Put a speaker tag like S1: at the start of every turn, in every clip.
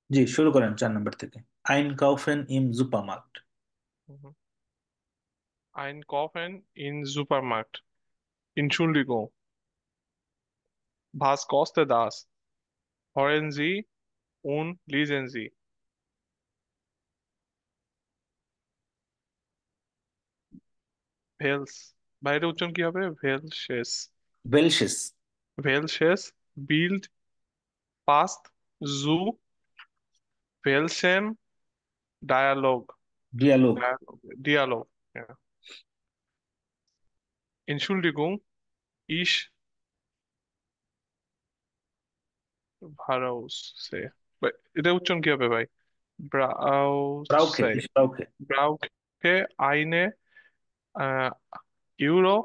S1: জি, শুরু করেন 4 নম্বর থেকে। আইনকাউফেন ইম সুপারমার্কট।
S2: Mhm. Einkaufen in Supermarkt. Entschuldigung, was kostet das? Hören Sie und lesen Sie. ভেলস, বাইরে উচ্চারণ কি হবে? ভেলশেস।
S1: বেলশেস।
S2: ভেলশেস, বিল্ড, পাস্ট, জু, ভেলসেন, dialogue.
S1: ডিয়ালোগ।
S2: Dialog. Ja. Entschuldigung, ich browse. এটা উচ্চারণ কি হবে ভাই?
S1: ব্রাউখে,
S2: ব্রাউসে।
S1: ইস ব্রাউখে।
S2: ব্রাউকে আইনে ইউরো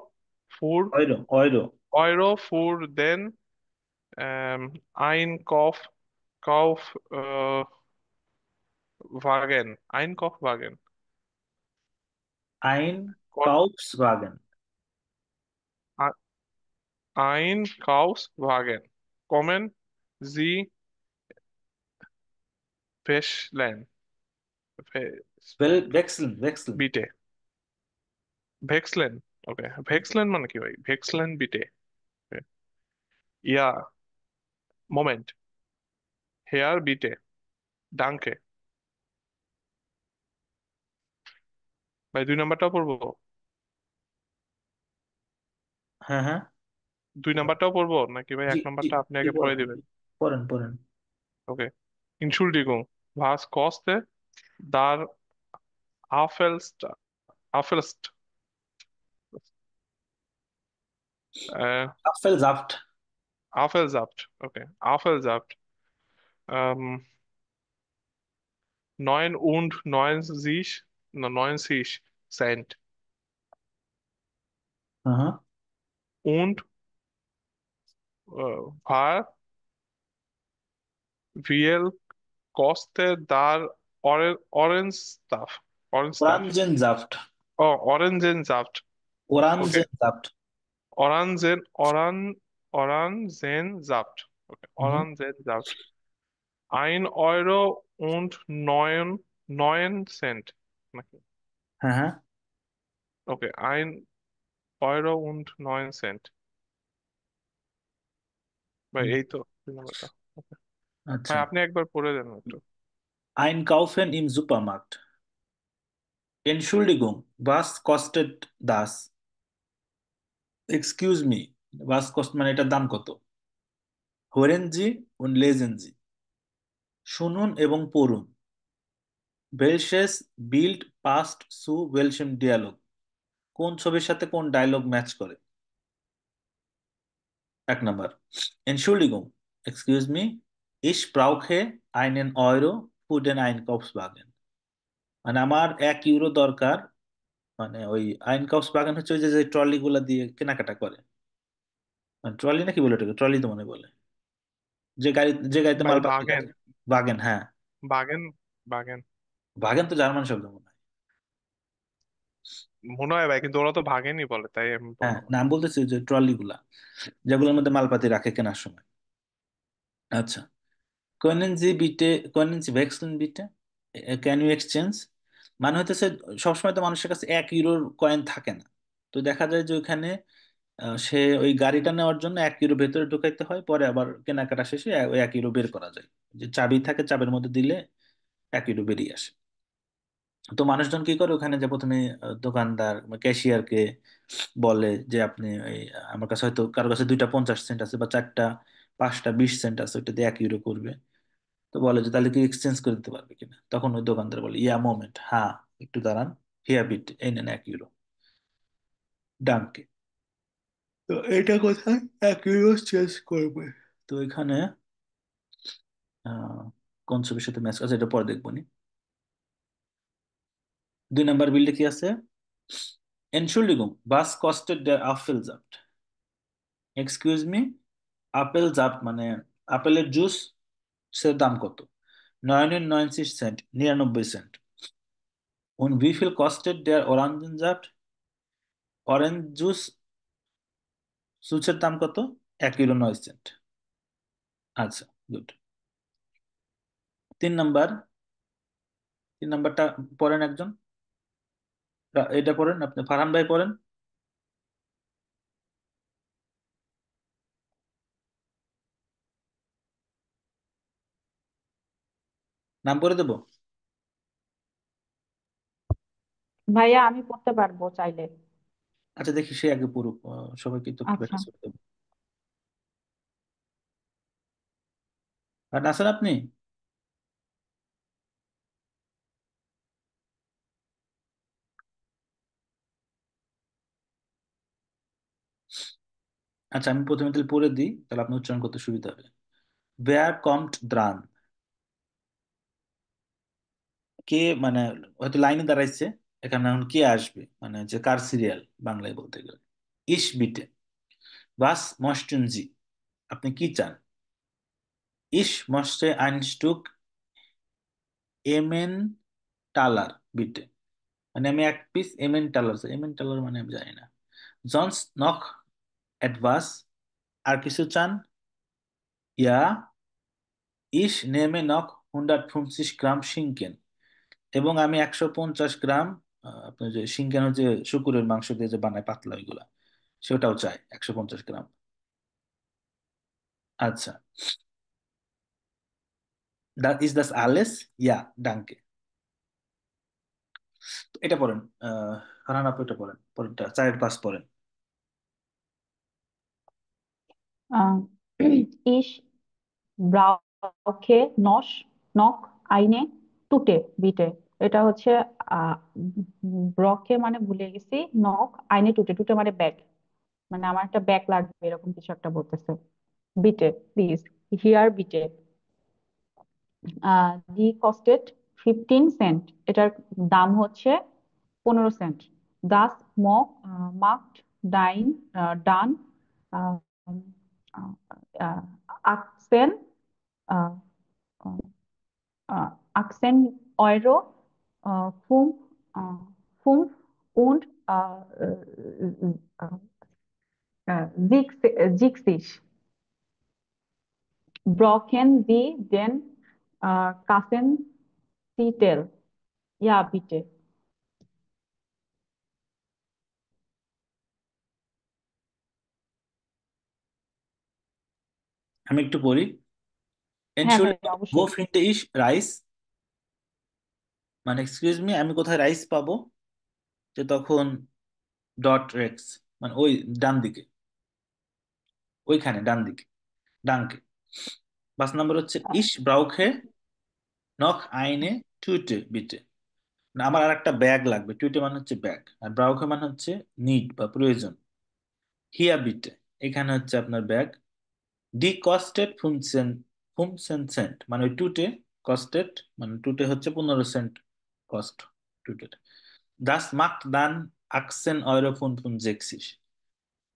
S2: ফুর
S1: অয়রো, অয়রো।
S2: Euro für den Einkauf, Kauf, Wagen, Einkaufswagen.
S1: আইন
S2: Gott,
S1: কাউফস ওয়াগন।
S2: A- Einkaufswagen. Kommen Sie Wechseln,
S1: ভেক্সেল, ভেক্সেল।
S2: bitte. Wechseln, okay. Wechseln মানে কি ভাই? Wechseln bitte. Okay. Ja, Moment. Herr, bitte. Danke. ভাই 2 নাম্বারটাও পড়বো?
S1: হ্যাঁ, হ্যাঁ।
S2: 2 নাম্বারটাও পড়বো নাকি ভাই
S1: জি,
S2: এক
S1: জি,
S2: নাম্বারটা আপনি
S1: জি,
S2: আগে পড়ে
S1: পড়েন,
S2: দিবেন?
S1: পড়েন, পড়েন।
S2: ওকে। Entschuldigung, was kostet der Apfelst Apfelst
S1: আফেল জাফট।
S2: Apfelsaft? Okay, Apfelsaft. Ähm, 99, 90 Cent.
S1: হ্যাঁ, হ্যাঁ।
S2: Und war viel kostet der Orange Stuff? Orange Stuff.
S1: ওরানজেন জাফট।
S2: Oh, Orangensaft. Okay.
S1: ওরানজেন জাফট।
S2: Orangensaft. Okay,
S1: হুম।
S2: Orangensaft. 1 Euro und 9 Cent.
S1: হ্যাঁ, হ্যাঁ।
S2: Okay, 1 Euro und 9 Cent. ভাই
S1: হুম।
S2: এই তো 2 নাম্বারটা। Okay. ভাই
S1: আচ্ছা।
S2: আপনি একবার পড়ে দেন একটু।
S1: Einkaufen im Supermarkt. Entschuldigung, was kostet das? Excuse me, was kostet মানে এটার দাম কত? Hören Sie und lesen Sie. শুনুন এবং পড়ুন। Welches Bild passt zu welchem Dialog? কোন ছবির সাথে কোন ডায়লগ ম্যাচ করে? 1 নম্বর। Entschuldigung, excuse me, ich brauche einen Euro für den Einkaufswagen. মানে আমার 1 ইউরো দরকার। মানে ওই আইনকাউফসবাগান হচ্ছে ওই যে যে ট্রলি গুলা দিয়ে কেনাকাটা করে। মানে ট্রলি নাকি বলে ওটাকে? ট্রলি তো মনে বলে, যে গাড়িতে
S2: ভাই
S1: মালপাতি
S2: বাগেন।
S1: রাখে। বাগেন, হ্যাঁ।
S2: বাগেন। বাগেন।
S1: বাগেন তো জার্মান শব্দ মনে হয়।
S2: মনে হয় ভাই, কিন্তু ওরা তো বাগেনই বলে, তাই আমি
S1: হ্যাঁ,
S2: বললাম।
S1: নাম বলতেছি ওই যে ট্রলি গুলা, যেগুলোর মধ্যে মালপাতি রাখে কেনার সময়। আচ্ছা। কনেন জি বিটে, কনেন জি ভেক্সেল বিটে, ক্যান ইউ এক্সচেঞ্জ। মানে হইতেছে সবসময় তো মানুষের কাছে 1 ইউরোর কয়েন থাকে না। তো দেখা যায় যে ওইখানে সে ওই গাড়িটা নেওয়ার জন্য 1 ইউরো ভেতরে ঢুকাইতে হয়, পরে আবার কেনাকাটা শেষে ওই 1 ইউরো বের করা যায়। যে চাবি থাকে, চাবির মধ্যে দিলে 1 ইউরো বেরিয়ে আসে। তো মানুষজন কি করে, ওখানে যে প্রথমে দোকানদার ক্যাশিয়ারকে বলে যে আপনি ওই আমার কাছে হয়তো কারো কাছে 2টা 50 সেন্ট আছে বা 4টা 5টা 20 সেন্ট আছে, ওইটা দিয়ে 1 ইউরো করবে। তো বলে যে তাহলে কি এক্সচেঞ্জ করে দিতে পারবে কিনা, তখন ওই দোকানদার বলে ইয়া মোমেন্ট, হ্যাঁ একটু দাঁড়ান, হিয়া বিট, এই নেন 1 ইউরো, ডাঙ্কে। তো এটা কোথায় 1 ইউরো চেঞ্জ করবে? তো এখানে আহ কোন ছবির সাথে ম্যাচ আছে এটা পরে দেখবো নি। 2 নম্বর বিল্ডে কি আছে? Entschuldigung, was kostet der Apfelsaft? Excuse me, আপেল জাফট মানে আপেলের জুস, সে দাম কত? 99 cent, 99 cent. Und wie viel kostet der Orangensaft? Orange juice, জুসের দাম কত? 1 ইউরো 9 সেন্ট। আচ্ছা, গুড। 3 নাম্বার, 3 নাম্বারটা পড়েন একজন। এটা পড়েন আপনি, ফারহান ভাই পড়েন। নাম পড়ে দেবো?
S3: ভাইয়া আমি পড়তে পারবো চাইলে।
S1: আচ্ছা দেখি সে আগে পড়ুক, সবাইকে তো
S3: আচ্ছা।
S1: প্র্যাকটিস করতে হবে। আর আছেন আপনি? আচ্ছা আমি প্রথমে তাহলে পড়ে দিই, তাহলে আপনি উচ্চারণ করতে সুবিধা হবে। ওয়্যার কমট দ্রান, কে মানে হয়তো লাইনে দাঁড়াইছে, এখানে এখন কে আসবে, মানে যে কার সিরিয়াল বাংলায় বলতে গেলে। ইস বিটে, বাস মস্টুন জি, আপনি কি চান? ইস মস্টে আইনস্টুক এমেন টালার বিটে, মানে আমি এক পিস এমেন টালার চাই। এমেন টালার মানে আমি জানি না। জনস নখ অ্যাডভাস, আর কিছু চান? ইয়া ইস নেমে নখ 150 গ্রাম শিঙ্কেন, এবং আমি 150 গ্রাম আপনার যে শিঙ্কেন যে শুকুরের মাংস দিয়ে যে বানায় পাতলা ওইগুলা, সেটাও চাই 150 গ্রাম। আচ্ছা, ইজ দাস আলেস, ইয়া ডাঙ্কে। তো এটা পড়েন, ফারহান আপু এটা পড়েন, পরেরটা 4-5 পড়েন।
S3: আহ, ইস ব্রাউখে নস নক আইনে টুটে বিটে। এটা হচ্ছে আহ ব্রকে মানে ভুলে গেছি, নক আইনে টুটে, টুটে মানে ব্যাগ, মানে আমার একটা ব্যাগ লাগবে এরকম কিছু একটা বলতেছে। বিটে প্লিজ, হিয়ার বিটে। দি কস্টেড 15 সেন্ট, এটার দাম হচ্ছে 15 সেন্ট। দাস মক মার্কড ডাইন ডান আকসেন Akzent Euro, fünf, fünf und siebzig. Brauchen Sie den Kassentitel? Ja, bitte.
S1: আমি একটু পড়ি।
S3: হ্যাঁ ভাই
S1: এনশুল্ডিgung, wo
S3: অবশ্যই।
S1: finde ich রাইস, মানে এক্সকিউজ মি আমি কোথায় রাইস পাবো, যে তখন ডট রেক্স, মানে ওই ডান দিকে, ওইখানে ডান দিকে, ডানকে। 5 নাম্বার হচ্ছে ইস ব্রাউখে নখ আইনে টুইটে বিটে, মানে আমার আর একটা ব্যাগ লাগবে। টুইটে মানে হচ্ছে ব্যাগ, আর ব্রাউখে মানে হচ্ছে নিড বা প্রয়োজন। হিয়া বিটে, এখানে হচ্ছে আপনার ব্যাগ। ডি কস্টেড ফুনসেন, ফুমসেন সেন্ট, মানে ওই টুটে কস্টেড, মানে টুটে হচ্ছে 15 সেন্ট কস্ট টুটে। দাস মাক্ট দান আকসেন অয়রো ফুন ফুন জেক্সিস,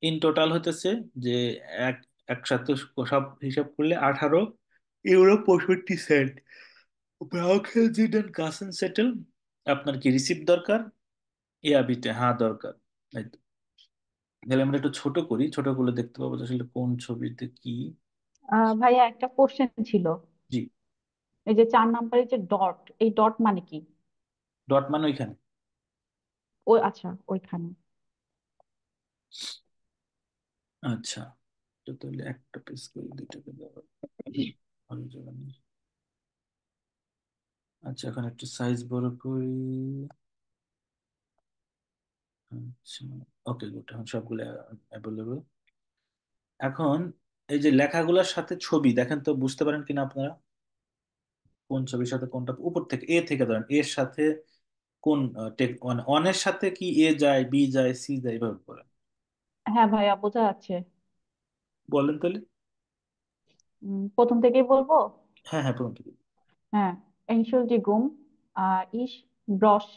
S1: ইন টোটাল হতেছে যে এক একসাথে সব হিসাব করলে 18 ইউরো 65 সেন্ট। ব্রাউখেল জিডেন কাসেন সেটেল, আপনার কি রিসিপ্ট দরকার? ইয়া বিটে, হ্যাঁ দরকার। এই তো। তাহলে আমরা একটু ছোট করি, ছোট করলে দেখতে পাবো যে আসলে কোন ছবিতে কি।
S3: ভাইয়া একটা কোশ্চেন ছিল।
S1: জি।
S3: এই যে 4 নাম্বারের যে ডট, এই ডট মানে কি?
S1: ডট মানে ওইখানে।
S3: ওই আচ্ছা ওইখানে।
S1: আচ্ছা, তো তাহলে একটা পেজ করে দুইটাকে দেওয়া ভালো জায়গা নেই। আচ্ছা এখন একটু সাইজ বড় করি। আচ্ছা, ওকে গুড, এখন সবগুলো অ্যাভেলেবল। এখন এই যে লেখাগুলোর সাথে ছবি দেখেন তো, বুঝতে পারেন কিনা আপনারা কোন ছবির সাথে কোনটা। উপর থেকে এ থেকে ধরেন, এর সাথে কোন অনের সাথে কি এ যায়, বি যায়, সি যায়, এইভাবে করেন।
S3: হ্যাঁ ভাইয়া বোঝা যাচ্ছে।
S1: বলেন তাহলে।
S3: প্রথম থেকেই বলবো।
S1: হ্যাঁ হ্যাঁ, প্রথম থেকে।
S3: হ্যাঁ, Entschuldigung, ich brauche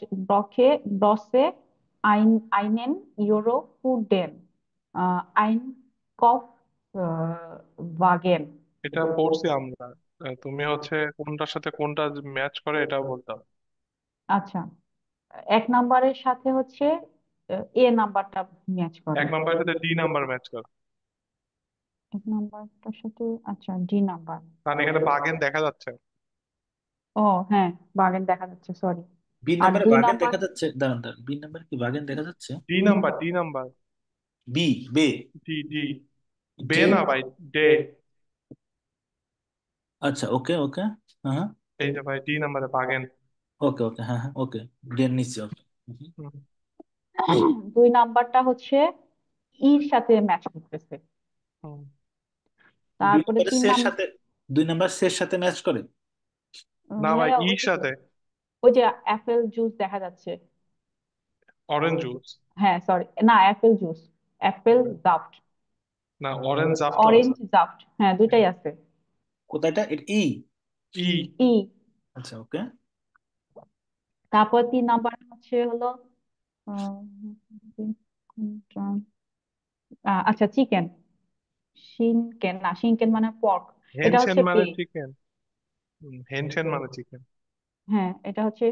S3: einen Euro für den Einkaufswagen.
S2: এটা পড়ছি আমরা। তুমি হচ্ছে কোনটার সাথে কোনটা ম্যাচ করে এটাও বলতে হবে।
S3: আচ্ছা, 1 নাম্বারের সাথে হচ্ছে এ নাম্বারটা ম্যাচ করে।
S2: 1 নাম্বারের সাথে ডি নাম্বার ম্যাচ করে।
S3: 1 নাম্বারটার সাথে আচ্ছা ডি নাম্বার।
S2: কারণ এখানে বাগেন দেখা যাচ্ছে।
S3: ও হ্যাঁ, বাগেন দেখা যাচ্ছে, সরি।
S1: বি
S3: আর
S1: নাম্বারে
S3: দুই
S1: বাগেন
S3: নাম্বার,
S1: দেখা যাচ্ছে, দাঁড়ান দাঁড়ান, বি নাম্বার কি বাগেন দেখা যাচ্ছে?
S2: ডি নাম্বার
S1: বি, বে,
S2: ডি বে
S1: ডে।
S2: না ভাই, ডে।
S1: আচ্ছা, ওকে ওকে। হ্যাঁ হ্যাঁ।
S2: এই যে ভাই ডি নাম্বারে বাগেন।
S1: ওকে ওকে, হ্যাঁ হ্যাঁ, ওকে। ডের নিচে, ওকে।
S2: হুম,
S3: দুই নাম্বারটা হচ্ছে ইর সাথে ম্যাচ করতেছে।
S2: হুম।
S1: দুই
S3: তারপরে
S1: নাম্বারের
S3: তিন
S1: সে এর
S3: নাম্বার,
S1: সাথে, দুই নাম্বার সে এর সাথে ম্যাচ করে।
S2: না ভাই,
S3: ভাইয়া
S2: ইর সাথে।
S3: ওই যে অ্যাপেল জুস দেখা যাচ্ছে।
S2: Orange juice.
S3: হ্যাঁ সরি, না অ্যাপেল জুস, অ্যাপেল জাফট,
S2: না, অরেঞ্জ জাফট আছে।
S3: অরেঞ্জ জাফট, হ্যাঁ দুইটাই আছে।
S1: কোথায়টা এটা, ই?
S2: ই।
S3: ই।
S1: আচ্ছা, ওকে।
S3: তারপর তিন নাম্বার হচ্ছে হলো আহ, আচ্ছা চিকেন, শিনকেন না, শিনকেন মানে পর্ক, এটা
S2: হেনসেন
S3: হচ্ছে
S2: মানে
S3: পে।
S2: চিকেন। হেনসেন মানে চিকেন।
S3: হ্যাঁ এটা হচ্ছে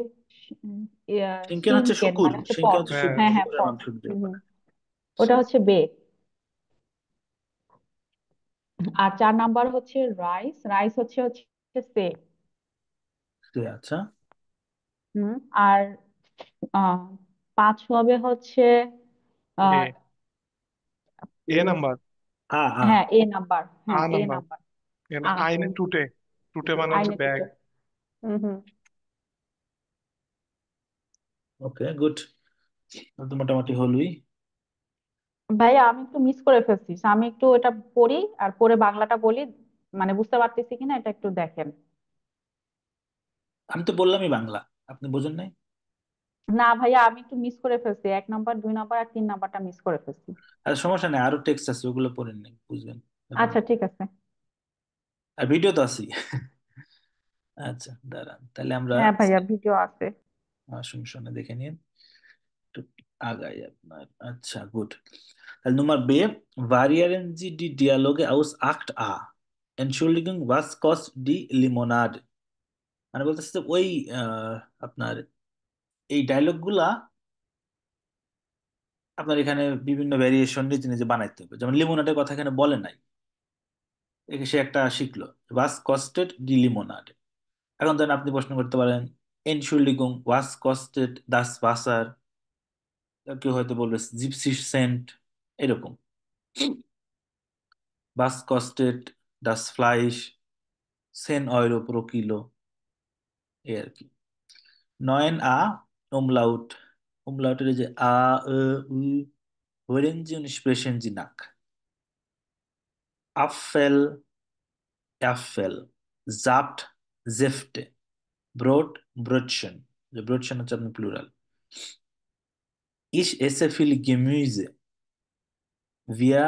S1: শিঙ্কেন হচ্ছে
S3: শিনকেন
S1: শুকুর,
S3: মানে হচ্ছে
S1: শিঙ্কেন
S3: পর্ক।
S1: হচ্ছে
S2: হ্যাঁ।
S1: শুকুর,
S3: হ্যাঁ হ্যাঁ
S1: শুকুরের
S3: পর্ক।
S1: মাংস দিয়ে বানায়।
S3: ওটা হচ্ছে বে। আর চার নাম্বার হচ্ছে রাইস, রাইস হচ্ছে হচ্ছে সে।
S1: আচ্ছা।
S3: হুম। আর আহ পাঁচ হবে হচ্ছে
S2: এ।
S3: আহ
S2: এ নাম্বার।
S1: আ, আ।
S3: হ্যাঁ এ নাম্বার,
S2: আ
S3: হ্যাঁ এ
S2: নাম্বার।
S3: নাম্বার।
S2: এখানে
S3: আ,
S2: আইনে টুটে। টুটে মানে হচ্ছে
S3: আইনে
S2: ব্যাগ।
S3: দুটো। হুম হুম।
S1: ওকে, গুড। তো মোটামুটি হলোই।
S3: ভাইয়া আমি একটু মিস করে ফেলছি, So, আমি একটু এটা পড়ি আর পরে বাংলাটা বলি, মানে বুঝতে পারতেছি কিনা এটা একটু দেখেন।
S1: আমি তো বললামই বাংলা, আপনি বোঝেন নাই?
S3: না ভাইয়া আমি একটু মিস করে ফেলছি, এক নাম্বার দুই নাম্বার আর তিন নাম্বারটা মিস করে ফেলছি।
S1: আর সমস্যা নেই, আরো টেক্সট আছে, ওগুলো পড়েন নাই, বুঝবেন এখন।
S3: আচ্ছা ঠিক আছে।
S1: আর ভিডিও তো আছি। আচ্ছা, দাঁড়ান তাহলে আমরা,
S3: হ্যাঁ ভাইয়া ভিডিও আছে।
S1: সমস্যা নেই, দেখে নিন। একটু আগাই আপনার, আচ্ছা, গুড। তাহলে nummer B, variieren Sie die Dialoge aus Akt A. Entschuldigung, was kostet die Limonade? মানে বলতেছে যে ওই আহ, আপনার এই ডায়লগ গুলা আপনার এখানে বিভিন্ন ভ্যারিয়েশন নিজে নিজে বানাইতে হবে। যেমন লিমোনাডের কথা এখানে বলে নাই, সে একটা শিখলো, ওয়াস কস্টেড ডি লিমোনাড। এখন ধরেন আপনি প্রশ্ন করতে পারেন, এনশুল্ডিগুং ওয়াস কস্টেড দাস ওয়াসার। কেউ হয়তো বলবে জিপসি সেন্ট, এরকম। বাস কস্টেড দাস ফ্লাইশ 10 ইউরো প্রো কিলো, এই আর কি। 9a, umlaut, umlauটের এই যে আ, উ, hören Sie und sprechen Sie nach. Apfel, Äpfel, Saft, Säfte, Brot, Brötchen, যে Brötchen হচ্ছে আপনার plural. Ich esse viel Gemüse. Wir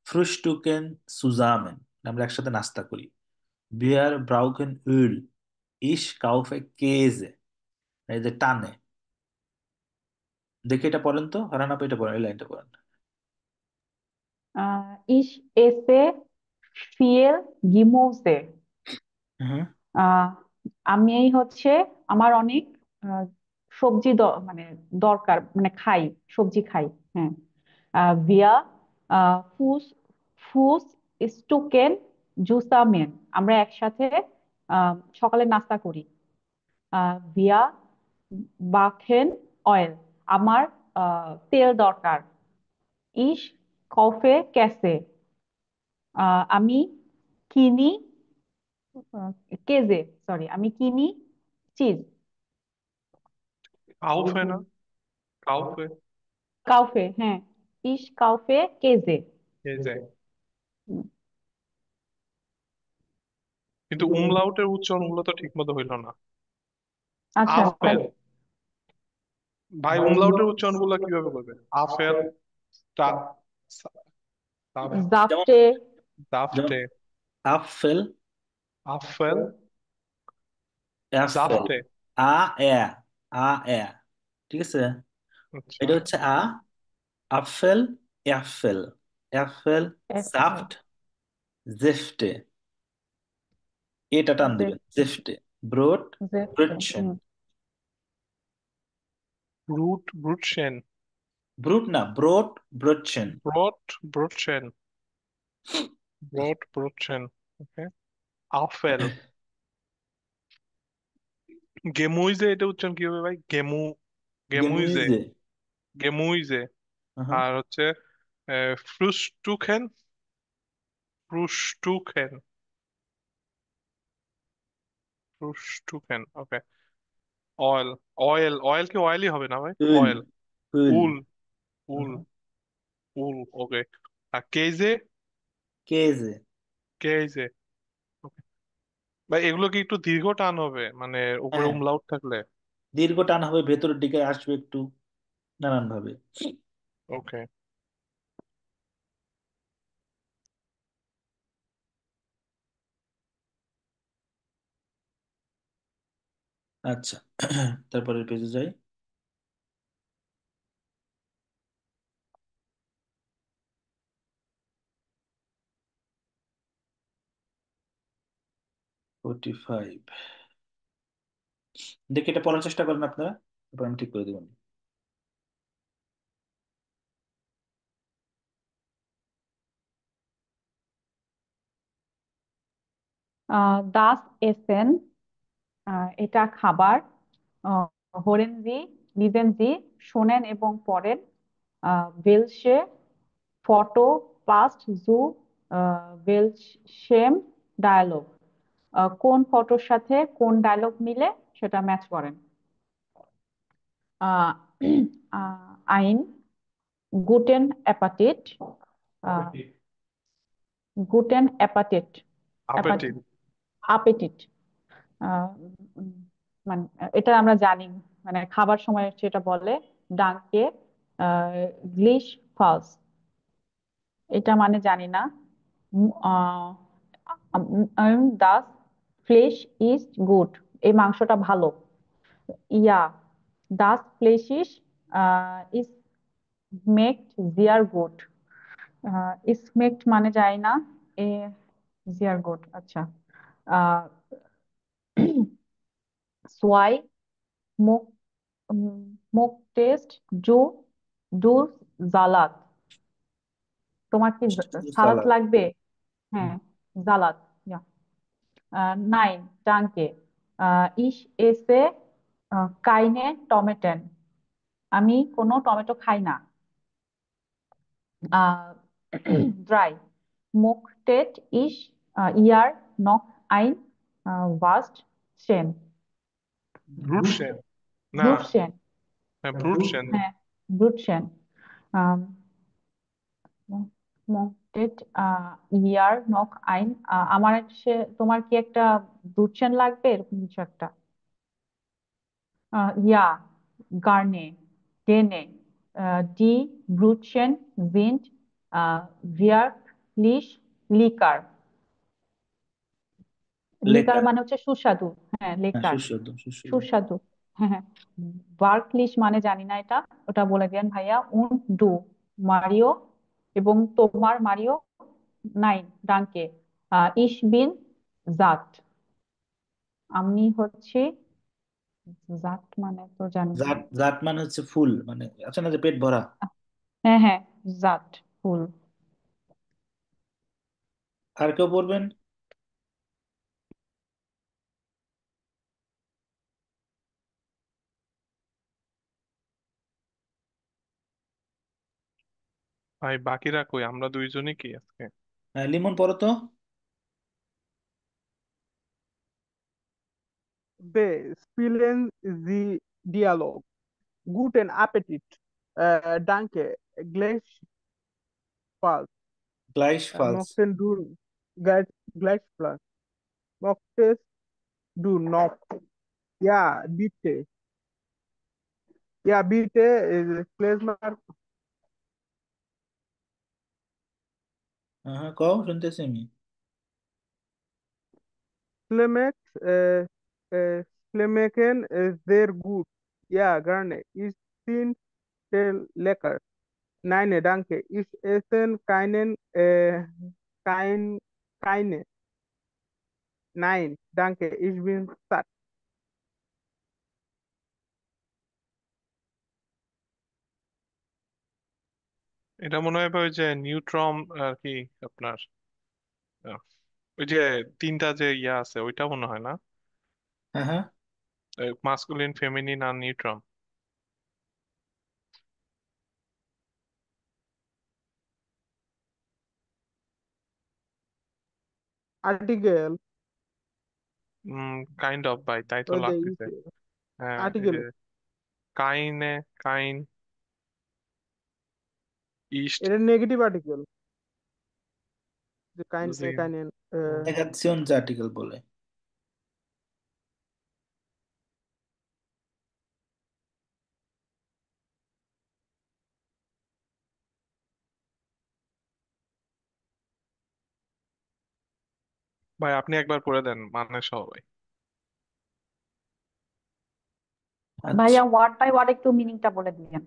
S1: frühstücken zusammen, আমরা একসাথে নাস্তা করি। Wir brauchen Öl. Ich kaufe Käse, এই যে টানে। দেখে এটা পড়েন তো, হারান আপা, এটা পড়েন, এই লাইনটা পড়েন।
S3: ইস এসে ফিয়েল গিমোসে।
S1: হুম।
S3: আহ আমি এই হচ্ছে আমার অনেক আহ, সবজি মানে দরকার, মানে খাই, সবজি খাই। হ্যাঁ। ভিয়া ফুস ফুস স্টুকেন জুসামেন, আমরা একসাথে সকালে নাস্তা করি। ভিয়া বাখেন অয়েল, আমার তেল দরকার। ইস কফে ক্যাসে, আমি কিনি কেজে, সরি আমি কিনি চিজ।
S2: কাউফে না? কাউফে।
S3: কাউফে, হ্যাঁ ইস কাউফে কেজে।
S2: এই যে। কিন্তু উমলাউটের উচ্চারণ গুলো তো ঠিক মতো হইলো না।
S3: আচ্ছা
S2: আফেল। ভাই উমলাউটের উচ্চারণ গুলো কিভাবে করবে? আফেল। তা- তাফ-
S1: যেমন,
S3: জাফটে,
S1: যেমন
S2: দাফটে।
S1: আপফেল,
S2: আফেল।
S1: অ্যাপেল,
S2: জাফটে।
S1: আ, এ, আ, এ, ঠিক আছে।
S2: আচ্ছা।
S1: এটা হচ্ছে আ, আপফেল, অ্যাপেল, অ্যাপেল, সাফট, জেফটে, এটা টান দিবেন, জেফটে, ব্রোড,
S3: জেফটে,
S1: ব্রুটশেন।
S2: ব্রুটশেন।
S1: ব্রুট না, ব্রোড, ব্রুটশেন।
S2: ব্রটশেন। ব্রটশেন। ওকে। আফেল। গেমুইজে, এটা উচ্চারণ কি হবে ভাই? গেমুইজে।
S1: গেমুইজে।
S2: গেমুইজে। আর হচ্ছে ফ্রুস্টুকেন। ফ্রুস্টুকেন। ফ্রুস্টুকেন, ওকে। অয়েল। অয়েল কি অয়েলই হবে না ভাই?
S1: ফুল।
S2: অয়েল।
S1: ফুল।
S2: উল। উল। উল, ওকে। আর কেজে।
S1: কেজে।
S2: কেজে, ওকে। ভাই এগুলো কি একটু দীর্ঘ টান হবে, মানে উপরে
S1: হ্যাঁ,
S2: উমলাউট থাকলে?
S1: দীর্ঘ টান হবে, ভেতরের দিকে আসবে একটু, নানান ভাবে।
S2: ওকে।
S1: আচ্ছা, তারপরের পেজে যাই। 45। দেখি এটা পড়ার চেষ্টা করেন আপনারা, তারপর আমি ঠিক করে দেবেন।
S3: দাস এসেন, এটা খাবার। আহ, হরেনজি, লিজেনজি, শোনেন এবং পড়েন। ভেলসে, ফটো, পাস্ট, জু, ভেলশেম, ডায়ালগ। কোন ফটোর সাথে কোন ডায়লগ মিলে সেটা ম্যাচ করেন। আহ, আইন, গুটেন অ্যাপাটিট, গুটেন অ্যাপাটিট,
S2: আপেটিট।
S3: অ্যাপাটিট, মানে এটা আমরা জানি, মানে খাবার সময় সেটা বলে। ডাঙ্কে, গ্লিশ ফলস, এটা মানে জানি না। দাস ফ্লেশ ইজ গুড, এই মাংসটা ভালো। ইয়া, দাস ফ্লেশ ইজ মেকড জিয়ার গুড, ইসমেক্ট মানে যায় না। এ জিয়ার গুড, আচ্ছা। সোয়াই, মুখ, মুখ টেস্ট, জু, ডু, জালাত। তোমার কি সালাদ
S1: সালাদ।
S3: লাগবে? হ্যাঁ, জালাত। নাইন, ডাঙ্কে, ইস এসে কাইনে টমেটেন, আমি কোনো টমেটো খাই না। ড্রাই, মুখ টেট ইস ইয়ার নক আইন ভাস্ট সেন,
S2: ব্রুটসেন। না।
S3: ব্রুটসেন।
S2: হ্যাঁ, ব্রুটসেন।
S3: হ্যাঁ, ব্রুটসেন। টেট ইয়ার নক আইন, আমার সে, তোমার কি একটা ব্রুটসেন লাগবে, এরকম কিছু একটা। ইয়া, গার্নে, ডেনে, ডি ব্রুটসেন জিন্ট ভিয়ারলিশ লিকার। Liquor
S1: lacquer.
S3: মানে হচ্ছে সুস্বাদু। হ্যাঁ,
S1: হ্যাঁ,
S3: লেকার,
S1: সুস্বাদু সুস্বাদু।
S3: সুস্বাদু। হ্যাঁ হ্যাঁ। বার্কলিশ মানে জানি না এটা, ওটা বলে দেন ভাইয়া। উন ডু মারিও, এবং তোমার মারিও। নাইন, ডাঙ্কে, ইস বিন জাত, আমি হচ্ছে। জাত মানে তো জানি না।
S1: জাত, জাত মানে হচ্ছে ফুল, মানে আছে না যে পেট ভরা।
S3: হ্যাঁ হ্যাঁ, জাত ফুল।
S1: আর কেউ পড়বেন?
S2: ভাই বাকিরা কই? আমরা দুইজনই কি আজকে?
S1: হ্যাঁ, লিমন পড়ো তো।
S4: Spielen Sie Dialog. Guten Appetit. Danke. Gleichfalls.
S1: গ্লাইস ফালস।
S4: Möchten du gleichfalls? Möchtest du noch? Ja, bitte. Ja, bitte. Klezmer,
S1: হ্যাঁ হ্যাঁ, কও, শুনতেছি আমি।
S4: Schlemek, Schlemecken sehr gut. Ja, gerne. Ich bin lecker. Nein, danke. Ich esse keine. Nein, danke. Ich bin satt.
S2: এটা মনে হয় ভাই ওই যে নিউট্রন আর কি, আপনার আহ, ওই যে তিনটা যে ইয়া আছে ওইটা মনে হয় না?
S1: হ্যাঁ হ্যাঁ।
S2: মাস্কুলিন, ফেমিনিন আর নিউট্রাল।
S4: আর্টিকেল।
S2: কাইন্ড অফ ভাই, তাই তো
S4: ওই যে
S2: লাগতেছে। হ্যাঁ, এই
S4: আর্টিকেল।
S2: যে কাইনে, কাইন, ইস্ট,
S4: এটা নেগেটিভ আর্টিকেল, যে কাইন
S2: জি।
S4: কাইনেন।
S1: নেগাসিয়ন আর্টিকেল বলে।
S2: ভাই আপনি একবার পড়ে দেন মানে সহ ভাই।
S1: আচ্ছা,
S3: ভাইয়া ওয়ার্ড বাই ওয়ার্ড একটু মিনিংটা বলে দিবেন।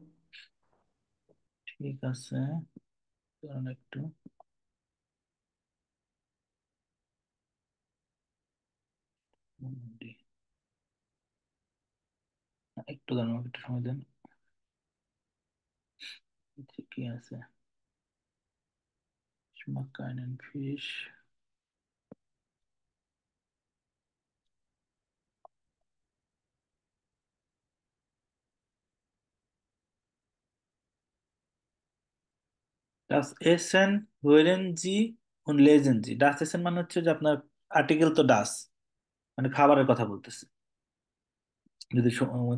S1: ঠিক আছে, দাঁড়ান একটু। একটু দাঁড়ান, আমাকে একটু সময় দেন। ঠিকই আছে। Schmackinen Fisch. Das Essen hören Sie und lesen Sie. Das Essen মানে হচ্ছে যে আপনার আর্টিকেল তো ডাস, মানে খাবারের কথা বলতেছে। যদি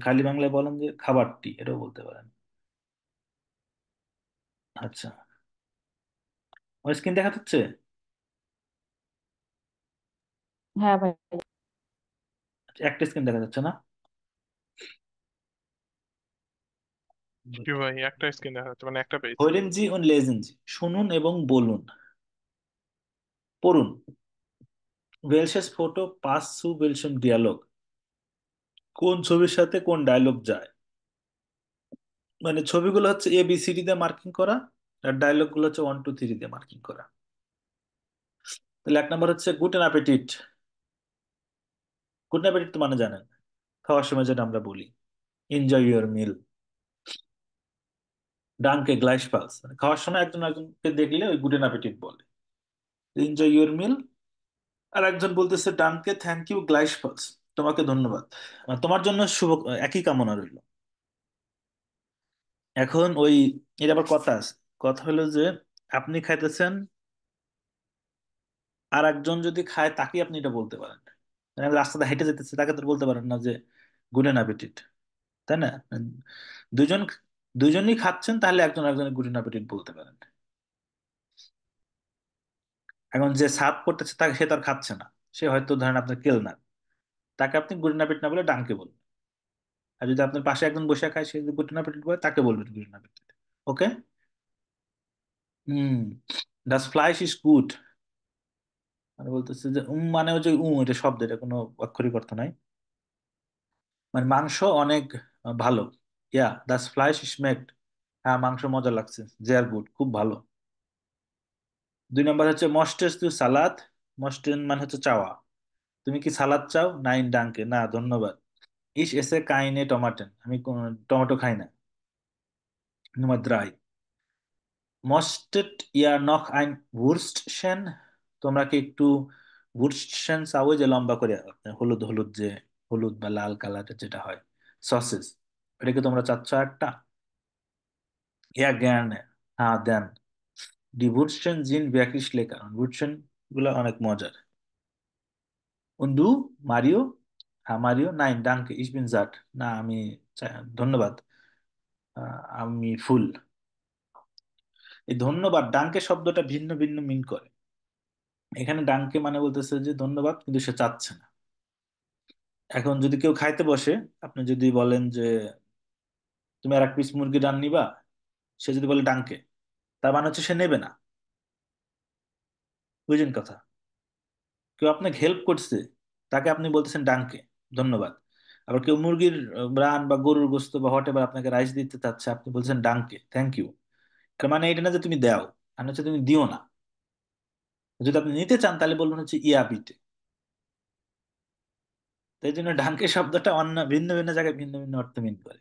S1: খালি বাংলায় বলেন যে খাবারটি, এটাও বলতে পারেন। আচ্ছা, ওই স্ক্রিন দেখা যাচ্ছে?
S3: হ্যাঁ ভাই।
S1: আচ্ছা, একটা স্ক্রিন দেখা যাচ্ছে না?
S2: কি ভাই, একটা স্ক্রিন দেখা যাচ্ছে, মানে একটা page.
S1: hören Sie und lesen Sie, শুনুন এবং বলুন, পড়ুন। Welches Foto passt zu welchem Dialog? কোন ছবির সাথে কোন ডায়লগ যায়? মানে ছবিগুলো হচ্ছে এ বি সি ডি দিয়ে মার্কিং করা, আর ডায়লগ গুলো হচ্ছে 1 2 3 দিয়ে মার্কিং করা। তাহলে এক নম্বর হচ্ছে গুটেন অ্যাপেটিট। গুটেন অ্যাপেটিট তো মানে জানেন, খাওয়ার সময় যেটা আমরা বলি, এনজয় ইউর মিল। ডাঙ্কে গ্লাইস পালস, খাওয়ার সময় একজন একজনকে দেখলে ওই গুটেন অ্যাপেটিট বলে, এনজয় ইউর মিল। আর একজন বলতেছে ডাঙ্কে থ্যাংক ইউ গ্লাইস পালস, তোমাকে ধন্যবাদ, তোমার জন্য শুভ, একই কামনা রইল। এখন ওই, এটা আবার কথা আছে, কথা হলো যে আপনি খাইতেছেন, আর একজন যদি খায় তাকে আপনি এটা বলতে পারেন। মানে রাস্তাতে হেঁটে যেতেছে তাকে তো বলতে পারেন না যে গুডেন অ্যাপিটিট, তাই না? দুজন, দুজনই খাচ্ছেন, তাহলে একজন একজনের গুডেন অ্যাপিটিট বলতে পারেন। এখন যে সার্ভ করতেছে তাকে, সে তার খাচ্ছে না, সে হয়তো ধরেন আপনার কেলনার, তাকে আপনি গুডেন অ্যাপিটিট না বলে ডাঙ্কে বলবেন। আর যদি আপনার পাশে একজন বসে খায়, সে যদি গুডেন অ্যাপিটিট বলে, তাকে বলবেন গুডেন অ্যাপিটিট। ওকে। হুম। ডাস ফ্লাইশ ইজ গুড, মানে বলতেছে যে মানে ওই যে এটা শব্দ, এটা কোনো অক্ষরিক অর্থ নাই, মানে মাংস অনেক ভালো। ইয়া দাস ফ্লাইশ স্মেকড, হ্যাঁ মাংস মজা লাগছে, জে আর গুড, খুব ভালো। দুই নম্বর হচ্ছে মস্টেস তু সালাদ, মস্টেন মানে হচ্ছে চাওয়া, তুমি কি সালাদ চাও? নাইন ডাঙ্কে, না ধন্যবাদ। ইস এসে কাইনে টমাটেন, আমি টমেটো খাই না। nummer 3, মস্টেট ইয়া নখ আইন wurstchen, তোমরা কি একটু wurstchen চাও? ওই যে লম্বা করে আপনার হলুদ হলুদ, যে হলুদ বা লাল কালারের যেটা হয়, সসেস, এটা কি তোমরা চাচ্ছ একটা? ইয়া জ্ঞান, হ্যাঁ দেন। Die Wurstchen sind wirklich lecker, Wurstchen গুলা অনেক মজার। Und du, Mario? হ্যাঁ মারিও, নাইন ডাঙ্কে ich bin satt, না আমি ধন্যবাদ, আমি ফুল। এই ধন্যবাদ ডাঙ্কে শব্দটা ভিন্ন ভিন্ন মিন করে। এখানে ডাঙ্কে মানে বলতেছে যে ধন্যবাদ, কিন্তু সে চাচ্ছে না। এখন যদি কেউ খাইতে বসে, আপনি যদি বলেন যে তুমি আর এক পিস মুরগি ডান নিবা, সে যদি বলে ডাঙ্কে, তার মানে হচ্ছে সে নেবে না। বুঝলেন কথা? কেউ আপনাকে হেল্প করছে, তাকে আপনি বলতেছেন ডাঙ্কে, ধন্যবাদ। আবার কেউ মুরগির ব্রান বা গরুর গোশত বা হোয়াট এভার আপনাকে রাইস দিতে চাচ্ছে, আপনি বলছেন ডাঙ্কে, থ্যাংক ইউ। তার মানে এটা না যে তুমি দাও, আর হচ্ছে তুমি দিও না। যদি আপনি নিতে চান তাহলে বলবেন হচ্ছে ইয়া বিটে। তাই জন্য ডাঙ্কে শব্দটা অন্য ভিন্ন ভিন্ন জায়গায় ভিন্ন ভিন্ন অর্থ মিন করে।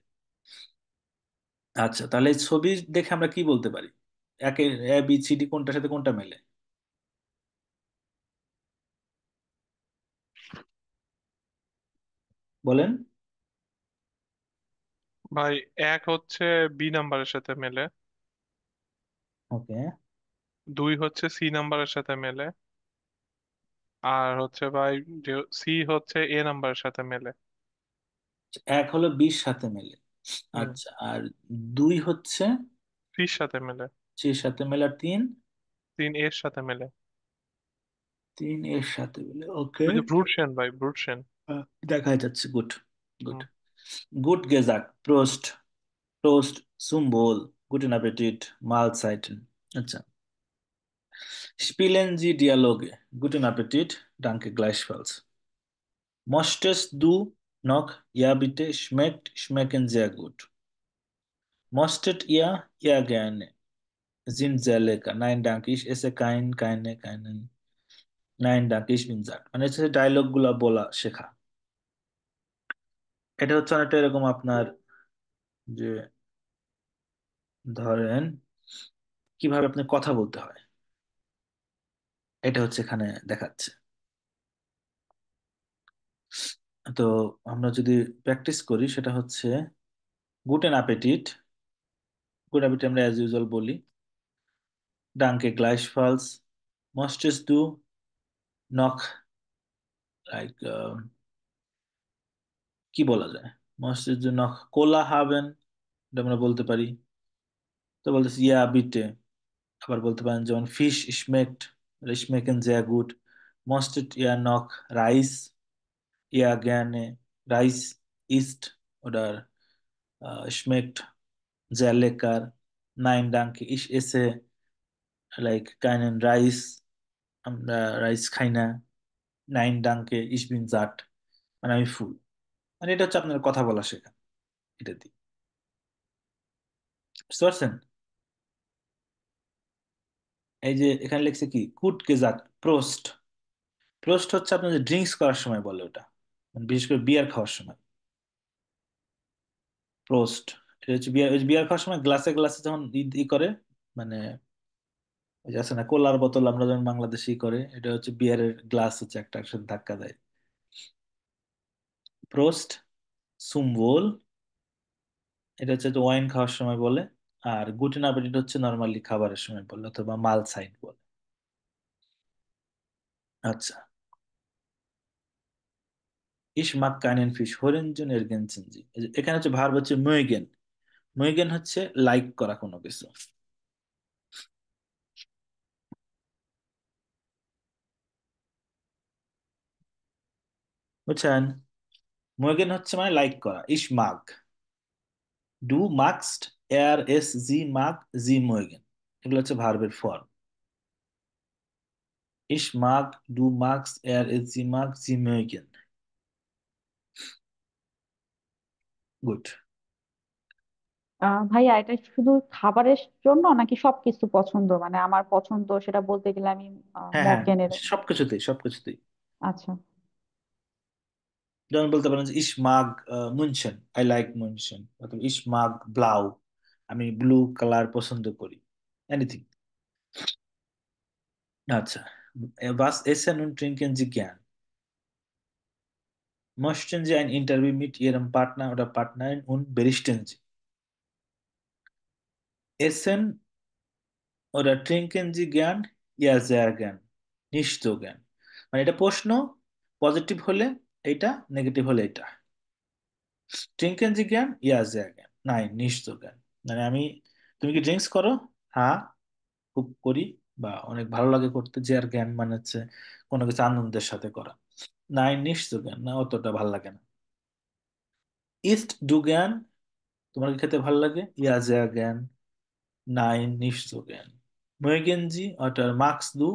S1: আচ্ছা, তাহলে এই ছবি দেখে আমরা কি বলতে পারি? একে এ বি সি ডি কোনটার সাথে কোনটা মেলে বলেন?
S2: ভাই এক হচ্ছে বি নাম্বারের সাথে মেলে,
S1: ওকে।
S2: 2 হচ্ছে সি নাম্বারের সাথে মেলে, আর হচ্ছে ভাই যে সি হচ্ছে এ নাম্বারের সাথে মেলে।
S1: এক হলো বিশ সাথে মেলে।
S2: হুম।
S1: আচ্ছা, আর দুই হচ্ছে
S2: সির সাথে মেলে।
S1: সির সাথে মেলে, আর তিন
S2: 3 এর সাথে মেলে।
S1: তিন এর সাথে মেলে। ওকে।
S2: ওই যে ব্রুটশেন ভাই, ব্রুটশেন।
S1: দেখা যাচ্ছে। Good, good.
S2: হুম।
S1: গুড গেজাক, প্রোস্ট, প্রোস্ট, সুম্বোল, গুটেন অ্যাপেটিট, মালসাইটেন। আচ্ছা। Spielen Sie Dialoge, guten Appetit, danke gleichfalls. Möchtest du noch? Ja, bitte, schmeckt, schmecken sehr gut. Möchtet ihr? Ja, gerne. Sind sehr lecker. Nein, danke, ich esse keinen. Nein, danke, ich bin satt. মানে হচ্ছে dialogue গুলা বলা শেখা। এটা হচ্ছে অনেকটা এরকম আপনার, যে ধরেন কিভাবে আপনি কথা বলতে হয়, এটা হচ্ছে এখানে দেখাচ্ছে। তো আমরা যদি প্র্যাকটিস করি, সেটা হচ্ছে গুটেন অ্যাপেটিট। গুড অ্যাপেটিট আমরা অ্যাজ ইউজুয়াল বলি। ডাঙ্কে গ্লাইশফালস, möchtest du noch, লাইক কি বলা যায়, möchtest du noch কোলা haben, এটা আমরা বলতে পারি। তো বলতেছি ইয়া বিটে। আবার বলতে পারেন যেমন ফিশ schmeckt, schmecken sehr gut. möchtet ihr noch রাইস, ইয়া gerne রাইস ist, oder schmeckt sehr lecker. Nein danke, ich esse like keinen রাইস, আমরা রাইস খাই না। নাইন ডাঙ্কে ich bin satt, মানে আমি ফুল। মানে এটা হচ্ছে আপনার কথা বলা শেখা, এটা দিয়ে। বুঝতে পারছেন? এই যে এখানে লিখছে কি, কুট গেজাক, প্রোস্ট। প্রোস্ট হচ্ছে আপনার যে ড্রিঙ্কস করার সময় বলে ওটা, মানে বিশেষ করে বিয়ার খাওয়ার সময়। প্রোস্ট, এটা হচ্ছে বিয়ার, ওই যে বিয়ার খাওয়ার সময় গ্লাসে গ্লাসে যখন ই করে, মানে ওই যে আছে না কোলার বোতল আমরা যেমন বাংলাদেশি করে, এটা হচ্ছে বিয়ারের গ্লাস হচ্ছে একটা একসাথে ধাক্কা দেয়। প্রোস্ট, সুমভোল, এটা হচ্ছে ওয়াইন খাওয়ার সময় বলে। আর গুটেন অ্যাপেটিট হচ্ছে নর্মালি খাবারের সময় বলে, অথবা মাল সাইড বলে। আচ্ছা। ইস মাক কাইনেন ফিশ হরেনজন এরগেনসেন জি, এই যে এখানে হচ্ছে ভার্ব হচ্ছে মুইগেন। মুইগেন হচ্ছে লাইক করা কোনো কিছু। বুঝছেন? মুইগেন হচ্ছে মানে লাইক করা। ইস মাগ, ডু মাগস্ট, er es sie mag, sie mögen, এগুলো হচ্ছে ভার্বের ফর্ম। ইস মাগ, ডু মাগস্ট, er es sie mag, sie mögen। Good.
S3: ভাইয়া এটা শুধু খাবারের জন্য নাকি সবকিছু পছন্দ, মানে আমার পছন্দ সেটা বলতে গেলে আমি
S1: হ্যাঁ, হ্যাঁ,
S3: মর্গেনের।
S1: সবকিছুতেই, সবকিছুতেই।
S3: আচ্ছা।
S1: যেমন বলতে পারেন যে ইস মাগ মুনশন, আই লাইক মুনশন, অথবা ইস মাগ ব্লাউ, আমি ব্লু কালার পছন্দ করি। এনিথিং। আচ্ছা। Was essen und trinken Sie gern? Möchten Sie ein Interview mit Ihrem Partner oder Partnerin und berichten Sie? Essen oder trinken Sie gern? Ja, sehr gern. Nicht so gern। মানে এটা প্রশ্ন, positive হলে এটা, negative হলে এটা। ট্রিঙ্কেন জি জ্ঞান, ইয়া sehr gern, নাই nicht so gern। মানে আমি, তুমি কি ড্রিঙ্কস করো? হ্যাঁ, খুব করি, বা অনেক ভালো লাগে করতে। যে আর জ্ঞান মানে হচ্ছে কোনো কিছু আনন্দের সাথে করা। নাই nicht so gern, না অতটা ভালো লাগে না। ইস্ট ডু জ্ঞান, তোমার কি খেতে ভালো লাগে? ইয়া sehr gern, nein nicht so gern। mögen Sie oder magst du,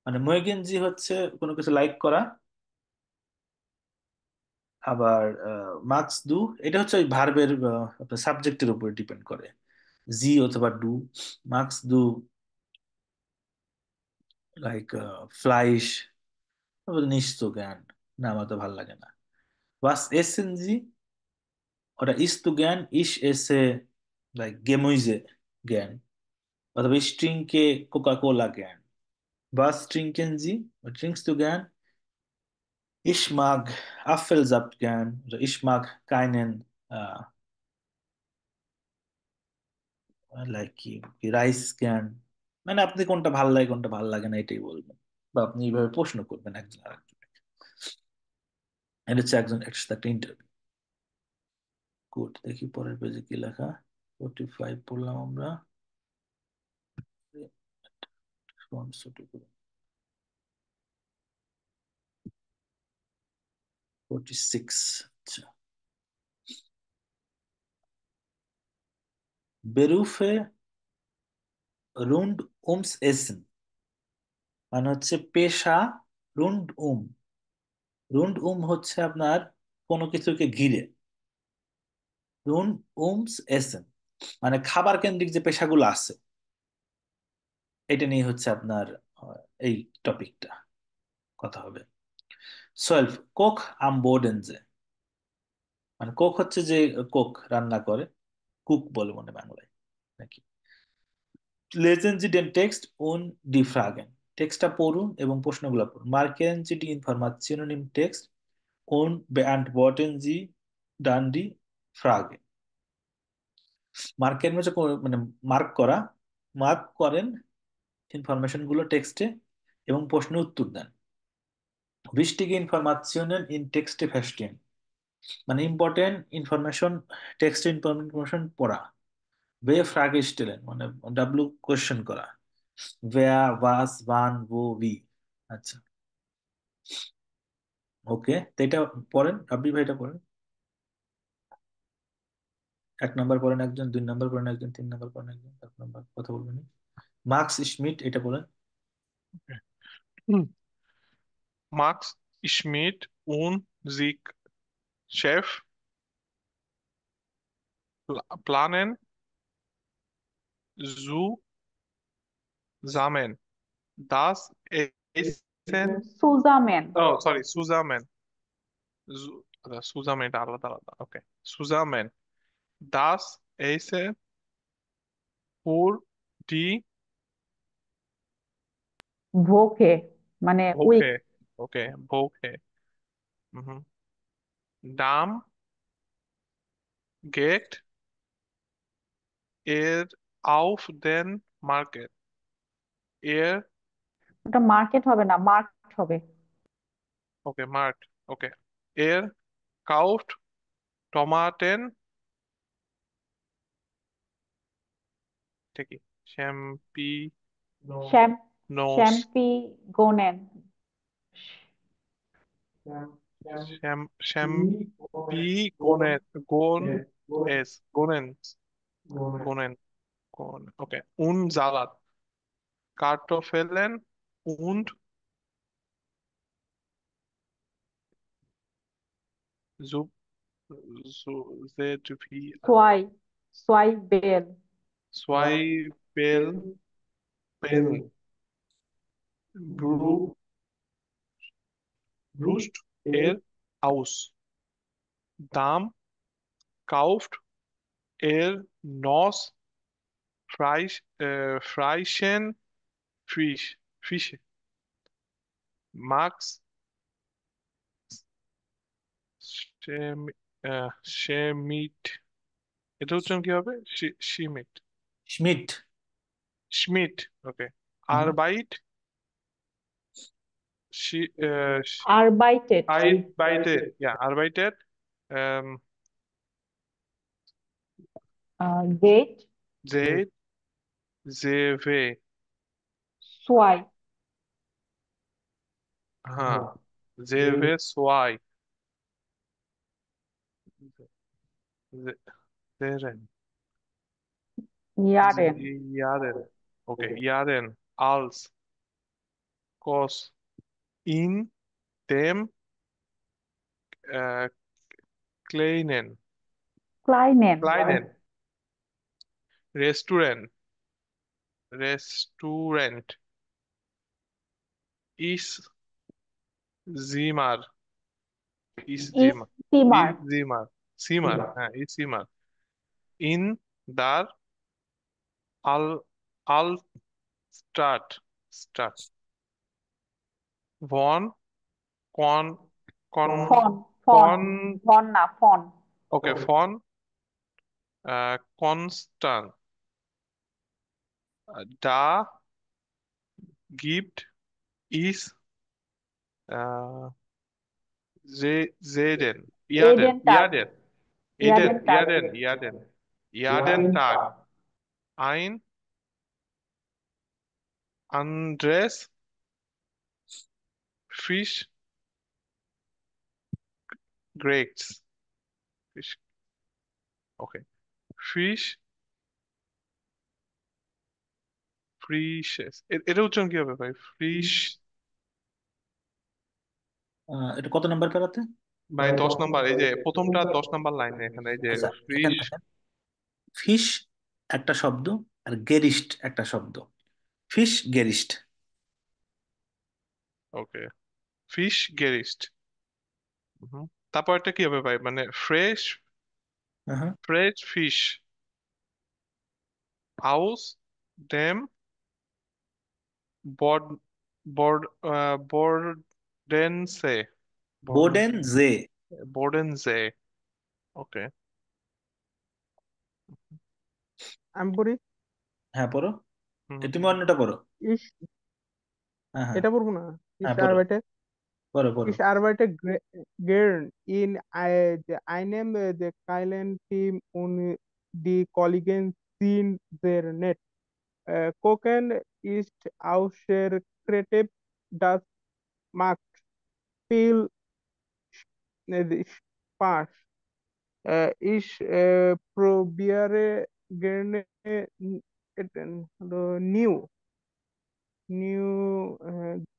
S1: মানে mögen Sie হচ্ছে কোনো কিছু লাইক করা। আবার magst du, এটা হচ্ছে ওই ভার্বের আপনার সাবজেক্টের উপর ডিপেন্ড করে। জি অথবা ডু। magst du লাইক ফ্লাইশ, nicht so gern, না আমার তো ভালো লাগে না। was essen Sie, oder isst du gern? Ich esse like Gemüse gern, অথবা ich trinke Coca-Cola gern। Was trinken Sie? Was trinkst du gern? Ich mag Apfelsaft gern, oder ich mag keinen like কি rice can, মানে আপনি কোনটা ভাল লাগে কোনটা ভাল লাগে না এটাই বলবেন, বা আপনি এইভাবে প্রশ্ন করবেন একজন আরেকজনকে। এটা হচ্ছে একটা ইন্টারভিউ। গুড, দেখি পরের পেজে কি লেখা। 45 পড়লাম আমরা। Font ছোট করে। 46। আচ্ছা, বেরুফে রুন্ড উমস এসেন, মানে হচ্ছে পেশা রুন্ড রুন্ড হচ্ছে আপনার কোনো কিছুকে ঘিরে। রুন্ড উমস এসেন মানে খাবার কেন্দ্রিক যে পেশাগুলো আছে, এটা নিয়ে হচ্ছে আপনার এই টপিকটা কথা হবে। 12 কোক আম বোর্ডেনজে, মানে কোক হচ্ছে যে কোক রান্না করে, কুক বলে মনে বাংলায় নাকি। Lesen Sie den Text und die Fragen. টেক্সটটা পড়ুন এবং প্রশ্নগুলো পড়ুন। Markieren Sie die Informationen im Text und beantworten Sie dann die Frage. মার্কের মানে মার্ক করা, মার্ক করেন ইনফরমেশন গুলো টেক্সটে এবং প্রশ্নের উত্তর দেন। Wichtige Informationen in Texte verstehen, মানে ইম্পর্টেন্ট ইনফরমেশন টেক্সট ইনফরমেশন পড়া। Wer Frage stellen, মানে ডাব্লিউ কোয়েশ্চেন করা। Wer, was, wann, wo, wie। আচ্ছা, ওকে, তো এটা পড়েন, রাব্বি ভাই এটা পড়েন। 1 নম্বর পড়েন একজন, 2 নম্বর পড়েন একজন, 3 নম্বর পড়েন একজন, 4 নম্বর কথা বলবেন। মার্কস স্মিথ এটা বলেন।
S2: হুম। Max Schmidt und sich Chef planen zusammen das Essen,
S3: সুজামেন।
S2: oh, sorry, zusammen, oder zusammen, আলাদা আলাদা, okay, zusammen das Essen für die
S3: ভোকে মানে week.
S2: Woche, okay, Woche. Mhm. Damm geht er auf den Market. Er,
S3: ওটা market হবে না, মার্কট হবে।
S2: okay, Markt, okay. Er kauft Tomaten, ঠিক
S3: শ্যাম
S2: Champignons,
S3: শ্যাম্পি গোনেন।
S2: Champignons, Gonens, okay. Und Salat, Kartoffeln und Sub, Selfie,
S3: সোয়াই সোয়াই বেল।
S2: Zwiebeln, Bru, Brust, aus. Darm kauft nos frischen Fische. Max Schmidt. এটা উচ্চারণ কি হবে? Schmidt.
S1: স্মিথ।
S2: Schmidt. Okay.
S1: হুম।
S2: Arbeit.
S3: আরবাইটেড।
S2: Arbeitet. Ja, arbeitet. Ähm,
S3: গেট
S2: Seit. Sewe.
S3: সোয়াই।
S2: হ্যাঁ, Sewe zwei. Seren.
S3: ইয়ারেন
S2: Jahren. Okay, Jahren als Kos in dem äh, kleinen,
S3: ক্লাইনেন
S2: Restaurant, Restaurant ist Zimmer, Zimmer,
S3: স্টিমার
S2: Zimmer, Zimmer, ist Zimmer. In der Altstadt, Stadt. Von, Con, Con,
S3: ফন ফন
S2: Con,
S3: ফন না ফন
S2: Okay, von Konstant. Da gibt es äh, Jeden.
S3: Jeden Tag. Jeden Tag.
S2: Jeden Tag. Ein Andres Fisch Greats. Fish. Okay. Fish Fishes. এটা উচ্চারণ কি হবে ভাই? ফিশ।
S1: এটা কত নাম্বার প্যারাতে?
S2: ভাই 10 নম্বর, এই যে প্রথমটা 10 নম্বর লাইনে এখানে এই যে
S1: আচ্ছা, এখানে
S2: ফিশ।
S1: দেখেন, ফিশ একটা শব্দ আর গেরিস্ট একটা শব্দ। ফিশ গেরিস্ট।
S2: ওকে, ফিশ গেরিস্ট। তারপর এটা কি হবে ভাই? মানে ফ্রেশ
S1: হ্যাঁ,
S2: ফ্রেশ ফিশ আউস ডেম বড বড বর্ডেনসে
S1: বোডেন জে।
S2: বর্ডেনসে। ওকে।
S4: আমি পড়ি।
S1: হ্যাঁ, পড়ো।
S2: হুম।
S1: তুমি অন্যটা পড়ো।
S4: ইস,
S1: হ্যাঁ, হ্যাঁ,
S4: এটা পড়বো না।
S1: হ্যাঁ,
S4: ইস
S1: পড়ো
S4: আরবাইটে,
S1: পড়ো পড়ো।
S4: ইস আরবাইটে gern in einem der kleinen Team und die Kollegen sind sehr nett. Kochen ist außerkreativ, das macht viel Spaß. Ich probiere gerne new new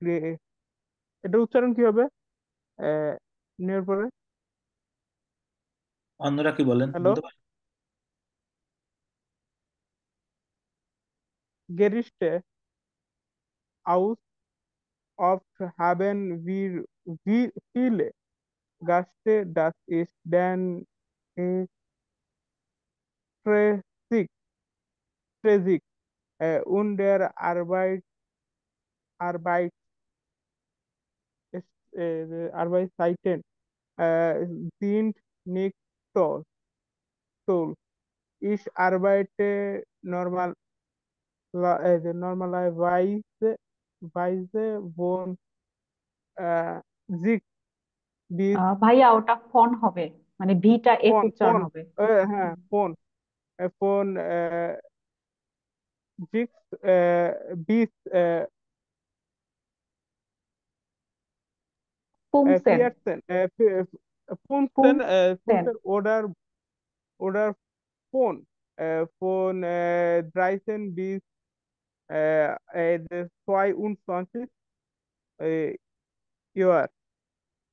S4: grey, এটা উচ্চারণ কি হবে? নিউ এর পরে
S1: অন্যরা কি বলেন
S4: হ্যালো,
S1: বলতে পারেন?
S4: গেরিস্টে aus of haben wir viele Gäste, das ist dann stressig, stressig. Und der Arbeit Arbeitszeiten sind nicht toll. toll. Ich arbeite normalerweise von 6 bis
S3: ভাইয়া ওটা ফোন হবে, মানে ভিটা এফ
S4: ফোন
S3: উচ্চারণ
S4: ফোন
S3: হবে।
S4: হ্যাঁ
S3: হুম।
S4: ফোন ফোন 6 bis
S3: পুংসেন।
S4: 14 15
S3: পুংসেন।
S4: 15 oder Phone von 13 bis 22 Uhr.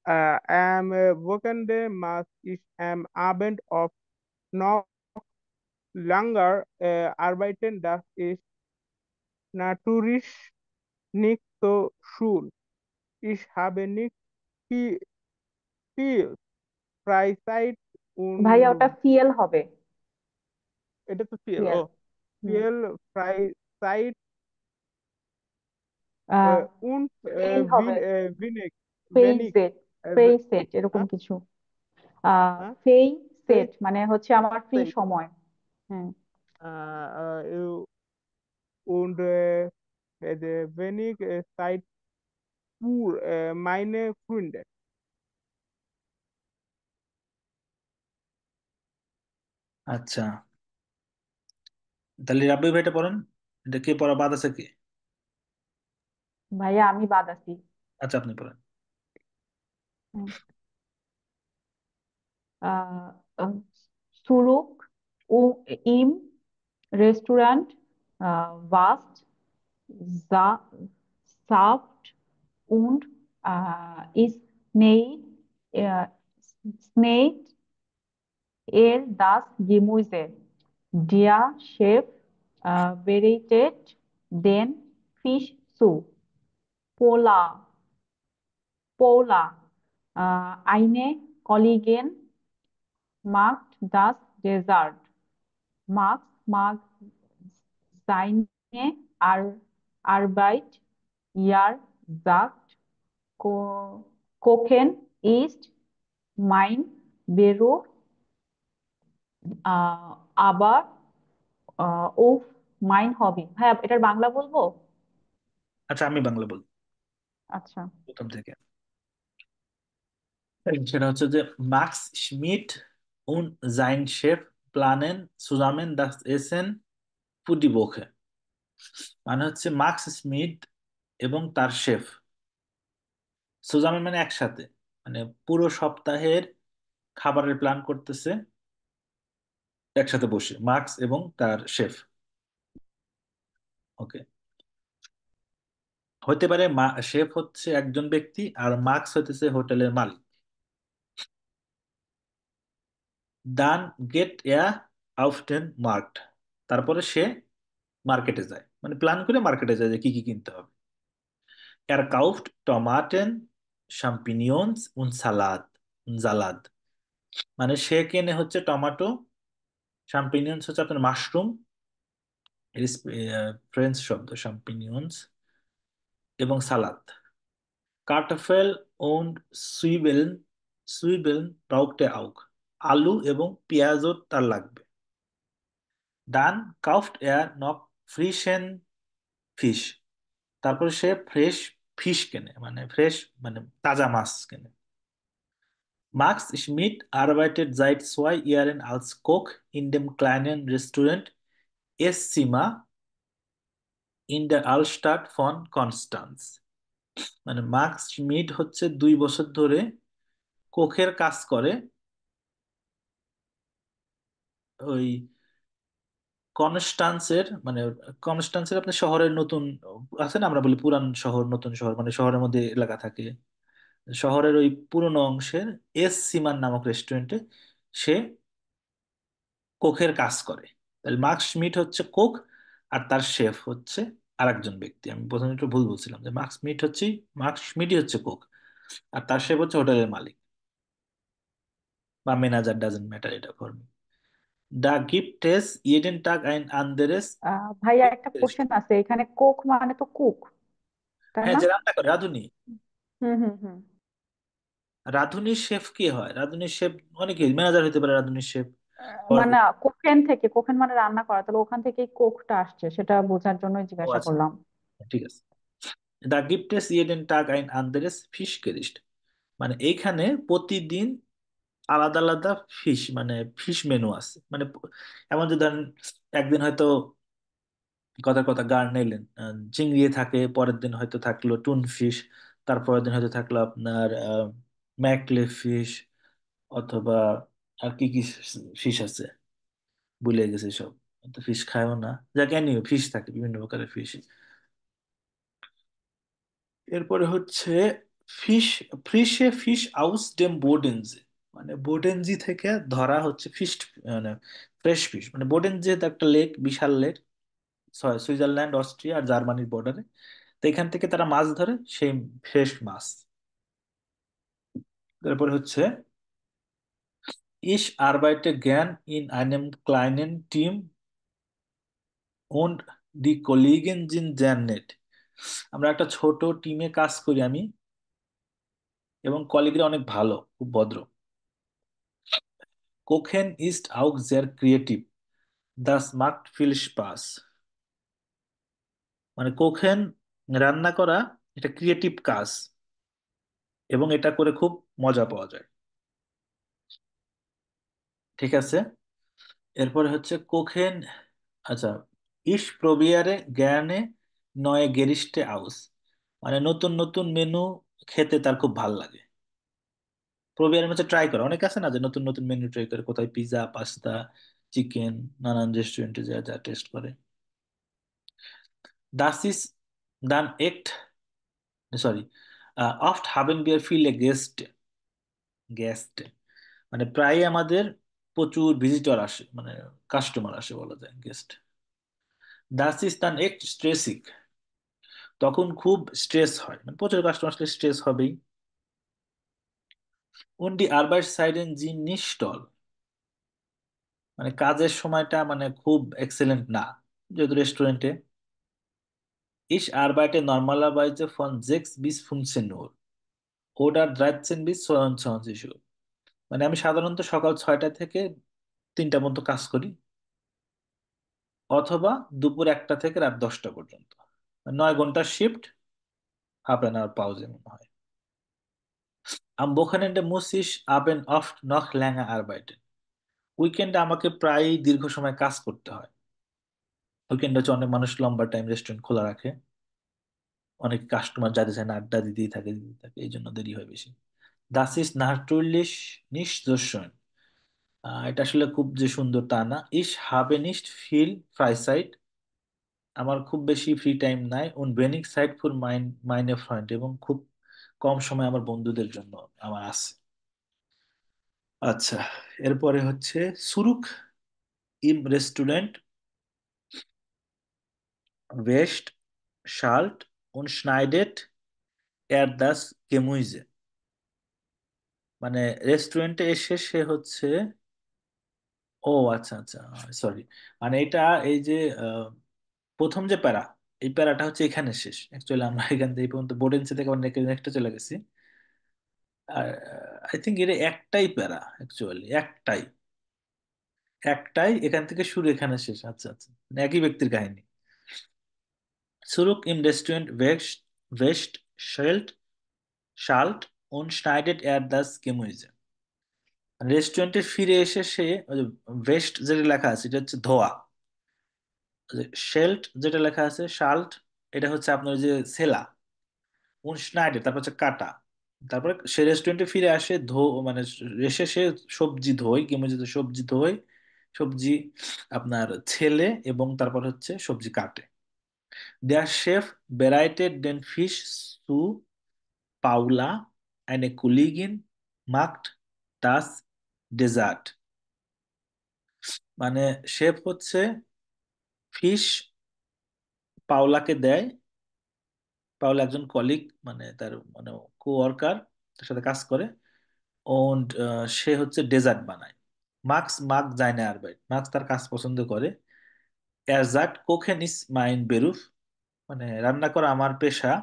S4: Am Wochenende muss ich am Abend auf noch länger arbeiten. Das ist natürlich nicht so schön. Ich habe nicht viel, viel Freizeit
S3: ভাইয়া ওটা
S4: und
S3: ফিএল হবে।
S4: এটা তো viel,
S3: ফিএল।
S4: oh,
S3: হুম।
S4: viel Freizeit
S3: আহ
S4: und
S3: Fei হবে।
S4: wenig,
S3: ফেইসেট।
S4: äh,
S3: ফেইসেট এরকম
S4: হ্যাঁ
S3: কিছু।
S4: হ্যাঁ
S3: ফেই সেট
S4: Freizeit,
S3: মানে হচ্ছে আমার ফ্রি সময়। হ্যাঁ।
S4: und wenig Zeit für meine Freunde.
S1: আচ্ছা, তাহলে রাব্বি ভাইটা পড়েন। এটা কে পড়া বাদ আছে কি?
S3: ভাইয়া আমি বাদ আছি।
S1: আচ্ছা, আপনি পড়েন।
S3: হুম। আহ আহ, সুরুক ও ইম restaurant vast Sa Saft und ist schneit er das Gemüse. Der Chef bereitet den Fisch zu. Pola, Pola. Eine Kollegin macht das Dessert. Max mag seine Arbeit. Er sagt, Kochen ist mein Beruf. আবার উফ mine হবি। ভাইয়া এটার বাংলা বলবো?
S1: আচ্ছা, আমি বাংলা বলি
S3: আচ্ছা।
S1: প্রথম থেকে। সেটা হচ্ছে যে marks schmidt und sein Chef planen zusammen das Essen für die Woche। মানে হচ্ছে মার্কস স্মিথ এবং তার শেফ সুজামেন মানে একসাথে, মানে পুরো সপ্তাহের খাবারের প্ল্যান করতেছে একসাথে বসে, মার্কস এবং তার শেফ। ওকে, হতে পারে শেফ হচ্ছে একজন ব্যক্তি আর মার্কস হইতেছে হোটেলের মালিক। দান গেট এয়া auf den Markt, তারপরে সে মার্কেটে যায়, মানে প্ল্যান করে মার্কেটে যায় যে কি কি কিনতে হবে। Er kauft Tomaten, Champignons und Salat, মানে সে কেনে হচ্ছে টমেটো, champignons হচ্ছে আপনার মাশরুম, ফ্রেঞ্চ শব্দ champignons, এবং সালাদ। কার্টফেল und Zwiebeln braucht er auch, আলু এবং পেঁয়াজও তার লাগবে। Dann kauft er noch frischen Fisch, তারপরে সে ফ্রেশ ফিশ কেনে, মানে ফ্রেশ মানে তাজা মাছ কেনে। Max Schmidt arbeitet seit 2 Jahren als Koch in dem kleinen Restaurant Esszimmer in der Altstadt von Konstanz। মানে মার্কস schmidt হচ্ছে 2 বছর ধরে কোখের কাজ করে ওই কনস্টান্সের, মানে কনস্টান্সের আপনার শহরের নতুন আছে না, আমরা বলি পুরান শহর নতুন শহর, মানে শহরের মধ্যে এলাকা থাকে, শহরের ওই পুরনো অংশের এস সিমান নামক রেস্টুরেন্টে সে কোখের কাজ করে। তাহলে মার্ক স্মিথ হচ্ছে কোক, আর তার শেফ হচ্ছে আরেকজন ব্যক্তি। আমি প্রথমে একটু ভুল বলছিলাম, যে মার্ক স্মিথই হচ্ছে কোক, আর তার শেফ হচ্ছে হোটেলের মালিক বা ম্যানেজার, ডাজেন্ট ম্যাটার এটা ফর মি। দা গিফটেস ইডেন টাগ আইন আন্দেরেস।
S3: ভাইয়া একটা কোশ্চেন আছে এখানে, কোক মানে তো কুক, তাই
S1: হ্যাঁ,
S3: না?
S1: যে রান্না করে রাঁধুনি।
S3: হুম হুম হুম।
S1: রাঁধুনির শেফ কে হয়? রাঁধুনির শেফ অনেকে, ম্যানেজার হতে পারে রাঁধুনির শেফ।
S3: মানে কোকেন থেকে, কোকেন মানে রান্না করা, তাহলে ওখান থেকেই কোকটা আসছে, সেটা বোঝার জন্যই
S1: ও
S3: জিজ্ঞাসা
S1: আচ্ছা,
S3: করলাম।
S1: ঠিক আছে। দা গিফটেস ইডেন টাগ আইন আন্দেরেস ফিশ গেরিস্ট, মানে এইখানে প্রতিদিন আলাদা আলাদা ফিশ, মানে ফিশ মেনু আছে। মানে এমন যে ধরেন একদিন হয়তো কথা কথা গার্নেলেন চিংড়ি থাকে, পরের দিন হয়তো থাকলো টুন ফিশ, তারপরের দিন হয়তো থাকলো আপনার ম্যাকলে ফিশ, অথবা আর কি কি ফিশ আছে ভুলে গেছে সব, তো ফিশ খায়ও না, যা কেন ফিশ থাকে বিভিন্ন প্রকারের ফিশ। এরপরে হচ্ছে ফিশ ফ্রিশে ফিশ আউস ডেম বোডেনজি, মানে বোডেনজি থেকে ধরা হচ্ছে ফিশ, মানে ফ্রেশ ফিশ। মানে বোডেনজি তো একটা লেক, বিশাল লেক, সুইজারল্যান্ড, অস্ট্রিয়া আর জার্মানির বর্ডারে। তো এখান থেকে তারা মাছ ধরে, সেই ফ্রেশ মাছ। তারপরে হচ্ছে Ich arbeite gern in einem kleinen Team und die Kollegen sind sehr nett। আমরা একটা ছোট টিমে কাজ করি আমি, এবং কলিগরা অনেক ভালো, খুব ভদ্র। Kochen ist auch sehr kreativ, das macht viel Spaß। মানে কোখেন, রান্না করা এটা ক্রিয়েটিভ কাজ, এবং এটা করে খুব মজা পাওয়া যায়। ঠিক আছে, এরপরে হচ্ছে কোখেন। আচ্ছা, ইস প্রবিয়ারে জ্ঞানে নয় গেরিস্টে আউস, মানে নতুন নতুন মেনু খেতে তার খুব ভাল লাগে। প্রবিয়ারের মধ্যে ট্রাই করে, অনেক আছে না যে নতুন নতুন মেনু ট্রাই করে, কোথায় পিৎজা, পাস্তা, চিকেন, নানান রেস্টুরেন্টে যা যা টেস্ট করে। দাস ইজ দান একট, সরি, অফট হাবেন বিয়ার ফিল এ গেস্ট গেস্ট, মানে প্রায় আমাদের প্রচুর ভিজিটর আসে, মানে কাস্টমার আসে বলা যায় গেস্ট। দাস ইজ দান একট স্ট্রেসিং, তখন খুব স্ট্রেস হয়, মানে প্রচুর কাস্টমার আসলে স্ট্রেস হবেই। Und die Arbeitszeiten sind nicht toll, মানে কাজের সময়টা মানে খুব এক্সেলেন্ট না, যেহেতু রেস্টুরেন্টে। Ich arbeite normalerweise von 6 bis 15 Uhr oder 13 bis 22 Uhr, মানে আমি সাধারণত সকাল 6টা থেকে 3টা পর্যন্ত কাজ করি, অথবা দুপুর 1টা থেকে রাত 10টা পর্যন্ত। 9 ঘন্টার শিফট, হাফ অ্যান আওয়ার পাউজে মনে হয়। Am Wochenende muss ich abend oft noch länger arbeiten. উইকেন্ডে আমাকে প্রায় দীর্ঘ সময় কাজ করতে হয়। উইকেন্ডে হচ্ছে অনেক মানুষ লম্বা টাইম রেস্টুরেন্ট খোলা রাখে, অনেক কাস্টমার যাদের সেখানে আড্ডা দিতেই থাকে, এই জন্য দেরি হয় বেশি। Das ist natürlich nicht so schön. এটা আসলে খুব যে সুন্দর তা না। Ich habe nicht viel Freizeit. আমার খুব বেশি ফ্রি টাইম নাই। Und wenig Zeit für meine Freunde. এবং খুব কম সময় আমার বন্ধুদের জন্য আমার আছে। আচ্ছা, এরপরে হচ্ছে সুরুক ইম restaurant wäscht, schalt und schneidet das Gemüse. মানে রেস্টুরেন্টে এসে সে হচ্ছে, ও আচ্ছা আচ্ছা, সরি, মানে এটা এই যে আহ, প্রথম যে প্যারা, এই প্যারাটা হচ্ছে এখানে শেষ। অ্যাকচুয়ালি আমরা এখান থেকে এই পর্যন্ত বোর্ডেন্সি থেকে আমরা নেক্সটে চলে গেছি। আর আই থিঙ্ক এটা একটাই প্যারা, অ্যাকচুয়ালি একটাই একটাই এখান থেকে শুরু, এখানে শেষ। আচ্ছা আচ্ছা, মানে একই ব্যক্তির কাহিনী। Zurück im Restaurant wäscht Schalt und schneidet das Gemüse. রেস্টুরেন্টে ফিরে এসে সে ওয়েস্ট যেটা লেখা আছে এটা হচ্ছে ধোয়া, শেল্ট যেটা লেখা আছে শাল্ট, এটা হচ্ছে আপনার ওই যে সেলা, উন স্নাইডের তারপর হচ্ছে কাটা। তারপরে সে রেস্টুরেন্টে ফিরে আসে মানে এসে সে সবজি ধোয়, গেমুজিতে সবজি ধোয়, সবজি আপনার ছেলে এবং তারপর হচ্ছে সবজি কাটে। Der Chef bereitet den Fisch zu, Paula, eine Kollegin, macht das Dessert. মানে শেফ হচ্ছে ফিশ পাওলাকে দেয়। পাওলা একজন কলিগ, মানে তার মানে কোয়ার্কার, তার সাথে কাজ করে। und সে হচ্ছে ডেজার্ট বানায়। মার্কস যায় না আরবাইট, মার্কস তার কাজ পছন্দ করে। er sagt kochen ist mein Beruf, মানে রান্না করা আমার পেশা,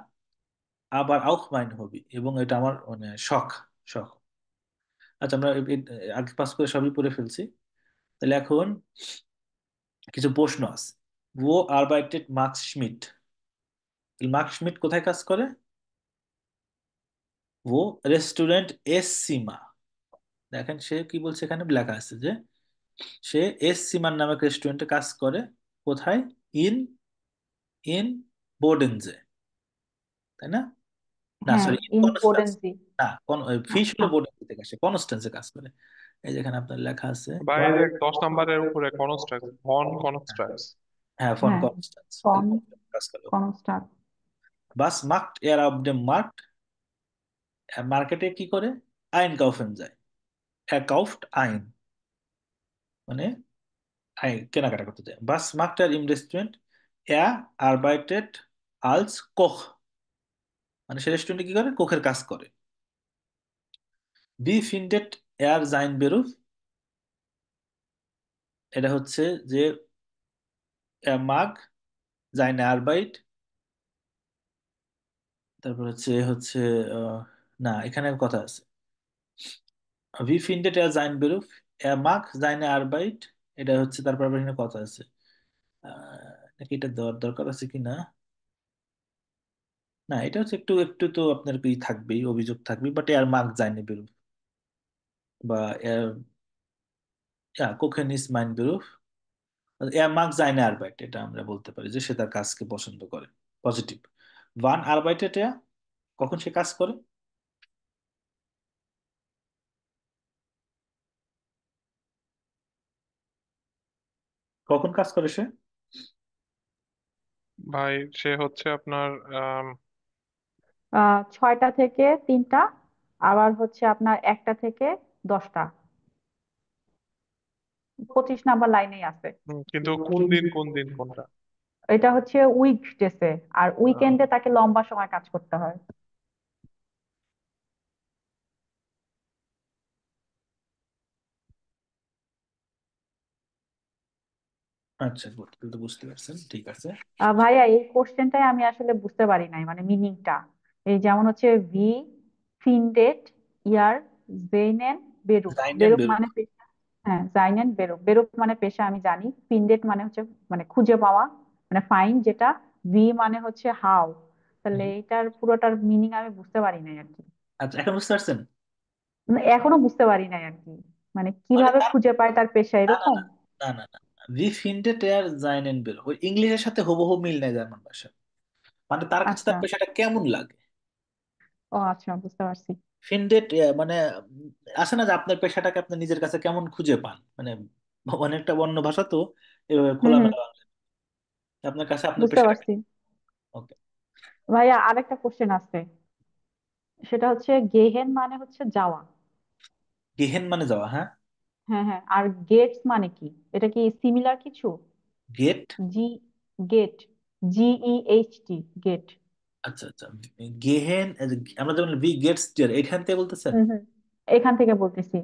S1: আবার auch mein Hobby, এবং এটা আমার মানে শখ শখ। আচ্ছা, আমরা আগে পাস করে সবই পড়ে ফেলছি। তাহলে এখন কিছু প্রশ্ন আছে। wo arbeitet marks schmidt? Marks schmidt কোথায় কাজ করে? wo রেস্টুরেন্ট এস সীমা। দেখেন সে কি বলছে, এখানে লেখা আছে যে সে এস সীমার নামক রেস্টুরেন্টে কাজ করে। কোথায়? ইন ইন বোর্ডেনজে, তাই না? না
S3: হ্যাঁ,
S1: সরি, ইন কনস্টান্স।
S3: ইম্পর্টেন্সি।
S1: না, ফিশ হলো
S3: আচ্ছা।
S1: বোর্ডেনজে থেকে আসে, কনস্টান্সে কাজ করে। এই যেখানে আপনার লেখা আছে।
S2: বাইরে 10 নম্বরের উপরে কনস্ট্রাক্ট, ভন কনস্ট্রাক্টস।
S1: হ্যাঁ, ফন
S3: হ্যাঁ,
S1: কনস্টান্স,
S3: ফন
S1: কাজ করে।
S3: কনস্টান্ট।
S1: বাস মার্কট এর অফ দ্য মার্কট, মার্কেটে কি করে? আইন কাউফেন যায়, কাউফট আইন, মানে কেনাকাটা করতে যায়। বাস মার্কটার ইম রেস্টুরেন্ট আরবাইটেট আলস কোখ, মানে সে রেস্টুরেন্টে কি করে? কোখের কাজ করে। বি ফিন্ডেট জাইন বেরুফ, এটা হচ্ছে যে মাগ জাইন আরবাইট, তারপর হচ্ছে আহ, না, এখানে কথা আছে। ভি ফিন্ডেট জাইন বেরুফ মাগ জাইনে আরবাইট, এটা হচ্ছে তারপর আবার এখানে কথা আছে। নাকি এটা দেওয়ার দরকার আছে কি না? না, এটা হচ্ছে একটু একটু তো আপনার কি থাকবেই, অভিযোগ থাকবেই, বাট এর মার্ক যায়নি বেরুফ, বা এর কোকেন ইজ মাইন বেরুফ, এর মার্ক যায়নি আরবাইট, এটা আমরা বলতে পারি যে সে তার কাজকে পছন্দ করে, পজিটিভ। ওয়ান আরবাইটেট কখন সে কাজ করে? কখন কাজ করে সে?
S2: ভাই সে হচ্ছে আপনার
S3: 6টা থেকে 3টা, আবার হচ্ছে আপনার 1টা থেকে 10টা। 25 নাম্বার লাইনেই আছে।
S2: কিন্তু কোন দিন কোন দিন কোনটা?
S3: এটা হচ্ছে উইকডেসে, আর উইকেন্ডে তাকে লম্বা সময় কাজ করতে হয়।
S1: আচ্ছা, তো বুঝতে পারছেন, ঠিক আছে।
S3: ভাইয়া, এই কোশ্চেনটাই আমি আসলে বুঝতে পারি নাই, মানে মিনিংটা। এই যেমন হচ্ছে ফিনডেট ইয়ার জেইনেন বেরুফ,
S1: জাইনেন
S3: বেরুফ
S1: বেরুফ,
S3: মানে হ্যাঁ, জাইনেন বেরোক, বেরোক মানে পেশা আমি জানি। ফিন্ডেট মানে হচ্ছে মানে খুঁজে পাওয়া, মানে ফাইন যেটা। ভি মানে হচ্ছে হাউ। তাহলে
S1: হুম।
S3: এটার পুরোটার মিনিং আমি বুঝতে পারি নাই আর কি।
S1: আচ্ছা, এখন বুঝতে পারছেন?
S3: মানে এখনো বুঝতে পারি নাই আর কি, মানে
S1: মানে
S3: কিভাবে
S1: তার
S3: খুঁজে পায় তার পেশা
S1: না না
S3: এরকম।
S1: না না না না, ভি ফিন্ডেট এর জাইনেন বের ওই ইংলিশের সাথে হুবহু মিল নেই জার্মান ভাষা। মানে তার কাছে
S3: আচ্ছা।
S1: তার পেশাটা কেমন লাগে।
S3: ও আচ্ছা, বুঝতে পারছি।
S1: ফিনডেট মানে আসে না যে আপনার পেশাটাকে আপনি নিজের কাছে কেমন খুঁজে পান, মানে অনেকটা অন্য ভাষা তো, এভাবে
S3: হুম হুম,
S1: খোলামেলা বাংলা। আপনার কাছে আপনার
S3: বুঝতে
S1: পেশাটাকে।
S3: পারছি।
S1: ওকে।
S3: ভাইয়া আরেকটা কোশ্চেন আছে, সেটা হচ্ছে গেহেন মানে হচ্ছে যাওয়া।
S1: গেহেন মানে যাওয়া, হ্যাঁ।
S3: হ্যাঁ হ্যাঁ, আর গেটস মানে কি? এটা কি সিমিলার কিছু?
S1: গেট।
S3: জি, গেট, GEHT, গেট।
S1: আচ্ছা আচ্ছা, গেহেন আমরা যেমন ভি গেটস ডিয়ার এখান থেকে বলতেছেন।
S3: হুম হুম, এখান থেকে বলতেছি।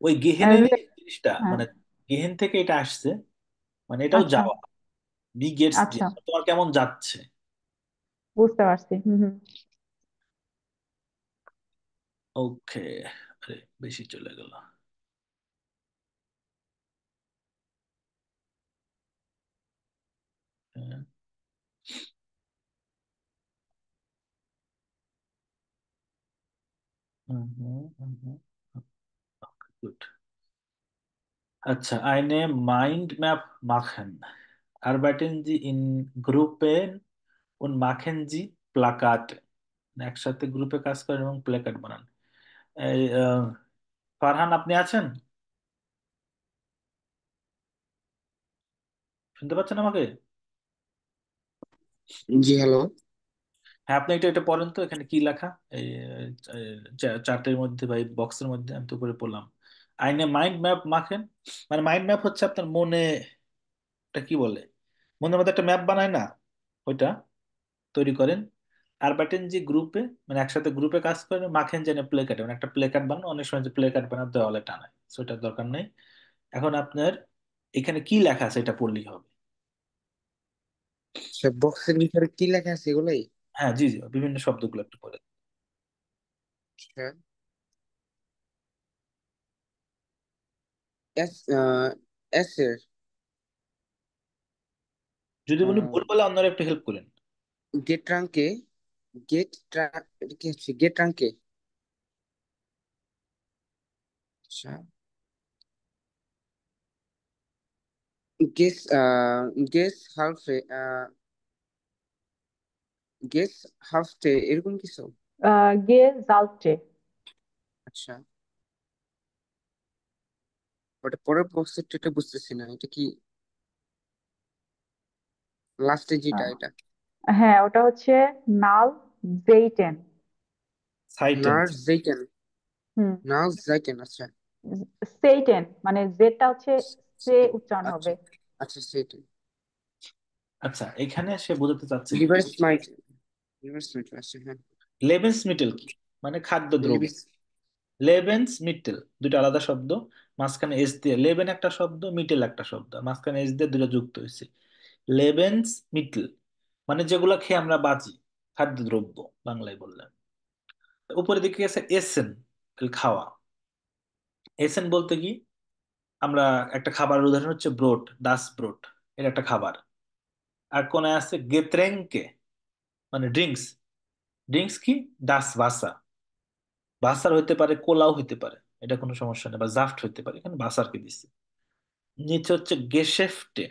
S1: ওই গেহেনের জিনিসটা
S3: হ্যাঁ।
S1: মানে গেহেন থেকে এটা আসছে, মানে এটাও
S3: আচ্ছা
S1: যাওয়া। ভি গেটস
S3: আচ্ছা,
S1: ডিয়ার তোমার কেমন যাচ্ছে।
S3: বুঝতে পারছি। হুম হুম।
S1: ওকে। আরে বেশি চলে গেল। হ্যাঁ, হুম হুম হুম হুম, গুড। আচ্ছা, eine Mindmap machen. Arbeiten Sie in Gruppen und machen Sie Plakate. একসাথে গ্রুপে কাজ করেন এবং প্ল্যাকার্ড বানান। এই ফারহান, আপনি আছেন? শুনতে পাচ্ছেন আমাকে?
S5: জি হ্যালো।
S1: হ্যাঁ, আপনি এটা এটা পড়েন তো, এখানে কি লেখা এই চার্টের মধ্যে বা বক্সের মধ্যে আমি তো করে পড়লাম। আইনে মাইন্ড ম্যাপ মাখেন, মানে মাইন্ড ম্যাপ হচ্ছে আপনার মনে, এটা কি বলে, মনের মধ্যে একটা ম্যাপ বানায় না, ওইটা তৈরি করেন। আর বাটেন যে গ্রুপে, মানে একসাথে গ্রুপে কাজ করে, মাখেন জেনে প্লে কার্ড, মানে একটা প্লে কার্ড বানানো, অনেক সময় যে প্লে কার্ড বানাতে দেওয়ালে টানায়, সেটার দরকার নেই। এখন আপনার এখানে কি লেখা আছে এটা পড়লেই হবে।
S5: সে বক্সের ভিতরে কি লেখা আছে এগুলাই?
S1: হ্যাঁ জি জি, বিভিন্ন শব্দগুলো একটু পড়ে।
S5: হ্যাঁ। এস এস এর
S1: যদি বলি ভুল বলে অন্যরা একটু হেল্প করেন।
S5: গেট রাঙ্কে, গেট এটা কি হচ্ছে গেট রাঙ্কে? আচ্ছা। গেস গেস হালফে গেস হাফতে এরকম কিছু।
S3: গে জালটে।
S5: আচ্ছা, ওটা পরের বক্সের এটা বুঝতেছি না, এটা কি লাস্টে যেটা এটা?
S3: হ্যাঁ, ওটা হচ্ছে নাল জেইটেন।
S1: সাইটেন।
S5: নার্স জাইকেন,
S3: হুম,
S5: নার্স জাইকেন। আচ্ছা
S3: সেইটেন মানে জেডটা হচ্ছে সে উচ্চারণ
S5: আচ্ছা
S3: হবে।
S5: আচ্ছা সেটা।
S1: আচ্ছা, এখানে সে বোঝাতে চাচ্ছে কি,
S5: লিভার স্মাইট, লিভার স্মাইট আছে হ্যাঁ।
S1: লেবেন্স মিটেল কি, মানে খাদ্যদ্রব্য।
S5: লিভিস।
S1: লেবেন্স মিটেল দুটো আলাদা শব্দ, মাঝখানে এস দিয়ে, লেবেন একটা শব্দ, মিটেল একটা শব্দ, মাঝখানে এস দিয়ে দুটো যুক্ত হয়েছে। লেবেন্স মিটেল মানে যেগুলো খেয়ে আমরা বাঁচি, খাদ্যদ্রব্য বাংলায় বললাম। উপরের দিকে গেছে এসেন, খাওয়া। এসেন বলতে কি, আমরা একটা খাবারের উদাহরণ হচ্ছে ব্রোড, ডাস ব্রোড, এটা একটা খাবার। আর কোনে আছে গেত্রেঙ্কে, মানে ড্রিঙ্কস। ড্রিঙ্কস কি, ডাস ভাসা, ভাসার হইতে পারে, কোলাও হইতে পারে, এটা কোনো সমস্যা নেই, বা জাফট হইতে পারে, এখানে ভাসারকে দিচ্ছে। নিচে হচ্ছে গেশেফটে,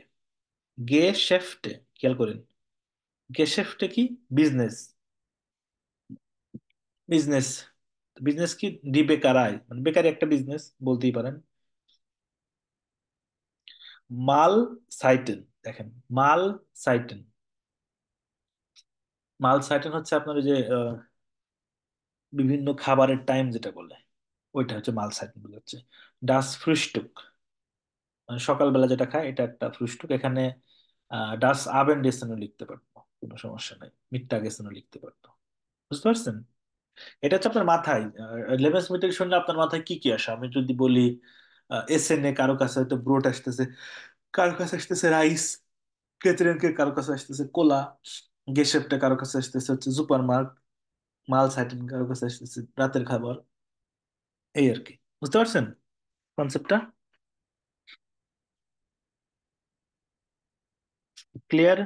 S1: গেশেফটে, খেয়াল করেন, গেশেফটে কি, বিজনেস, বিজনেস। বিজনেস কি, ডি বেকারাই, মানে বেকারি একটা বিজনেস বলতেই পারেন। মাল সাইটেন, দেখেন, মাল সাইটেন, মাল সাইটেন হচ্ছে আপনার ওই যে বিভিন্ন খাবারের টাইম যেটা বলে, ওইটা হচ্ছে মাল সাইটেন বোঝাচ্ছে। ডাস ফ্রুস্টুক, মানে সকালবেলা যেটা খায় এটা একটা ফ্রুস্টুক। এখানে ডাস আবেন ডেসেনও লিখতে পারতো, কোনো সমস্যা নাই, মিটটা গেসেনও লিখতে পারতো। বুঝতে পারছেন? এটা হচ্ছে আপনার মাথায়, লেবেন্স মিটেল শুনলে আপনার মাথায় কি কি আসে, আমি যদি বলি এসএন এ, কারো কাছে হয়তো ব্রোড আসতেছে, কারো কাছে আসতেছে রাইস, কেতরেনকে কারো কাছে আসতেছে কোলা, গেশেপটা কারো কাছে আসতেছে হচ্ছে সুপার মার্ট, মাল সাইটেন কারো কাছে আসতেছে রাতের খাবার, এই আর কি। বুঝতে পারছেন? কনসেপ্টটা ক্লিয়ার?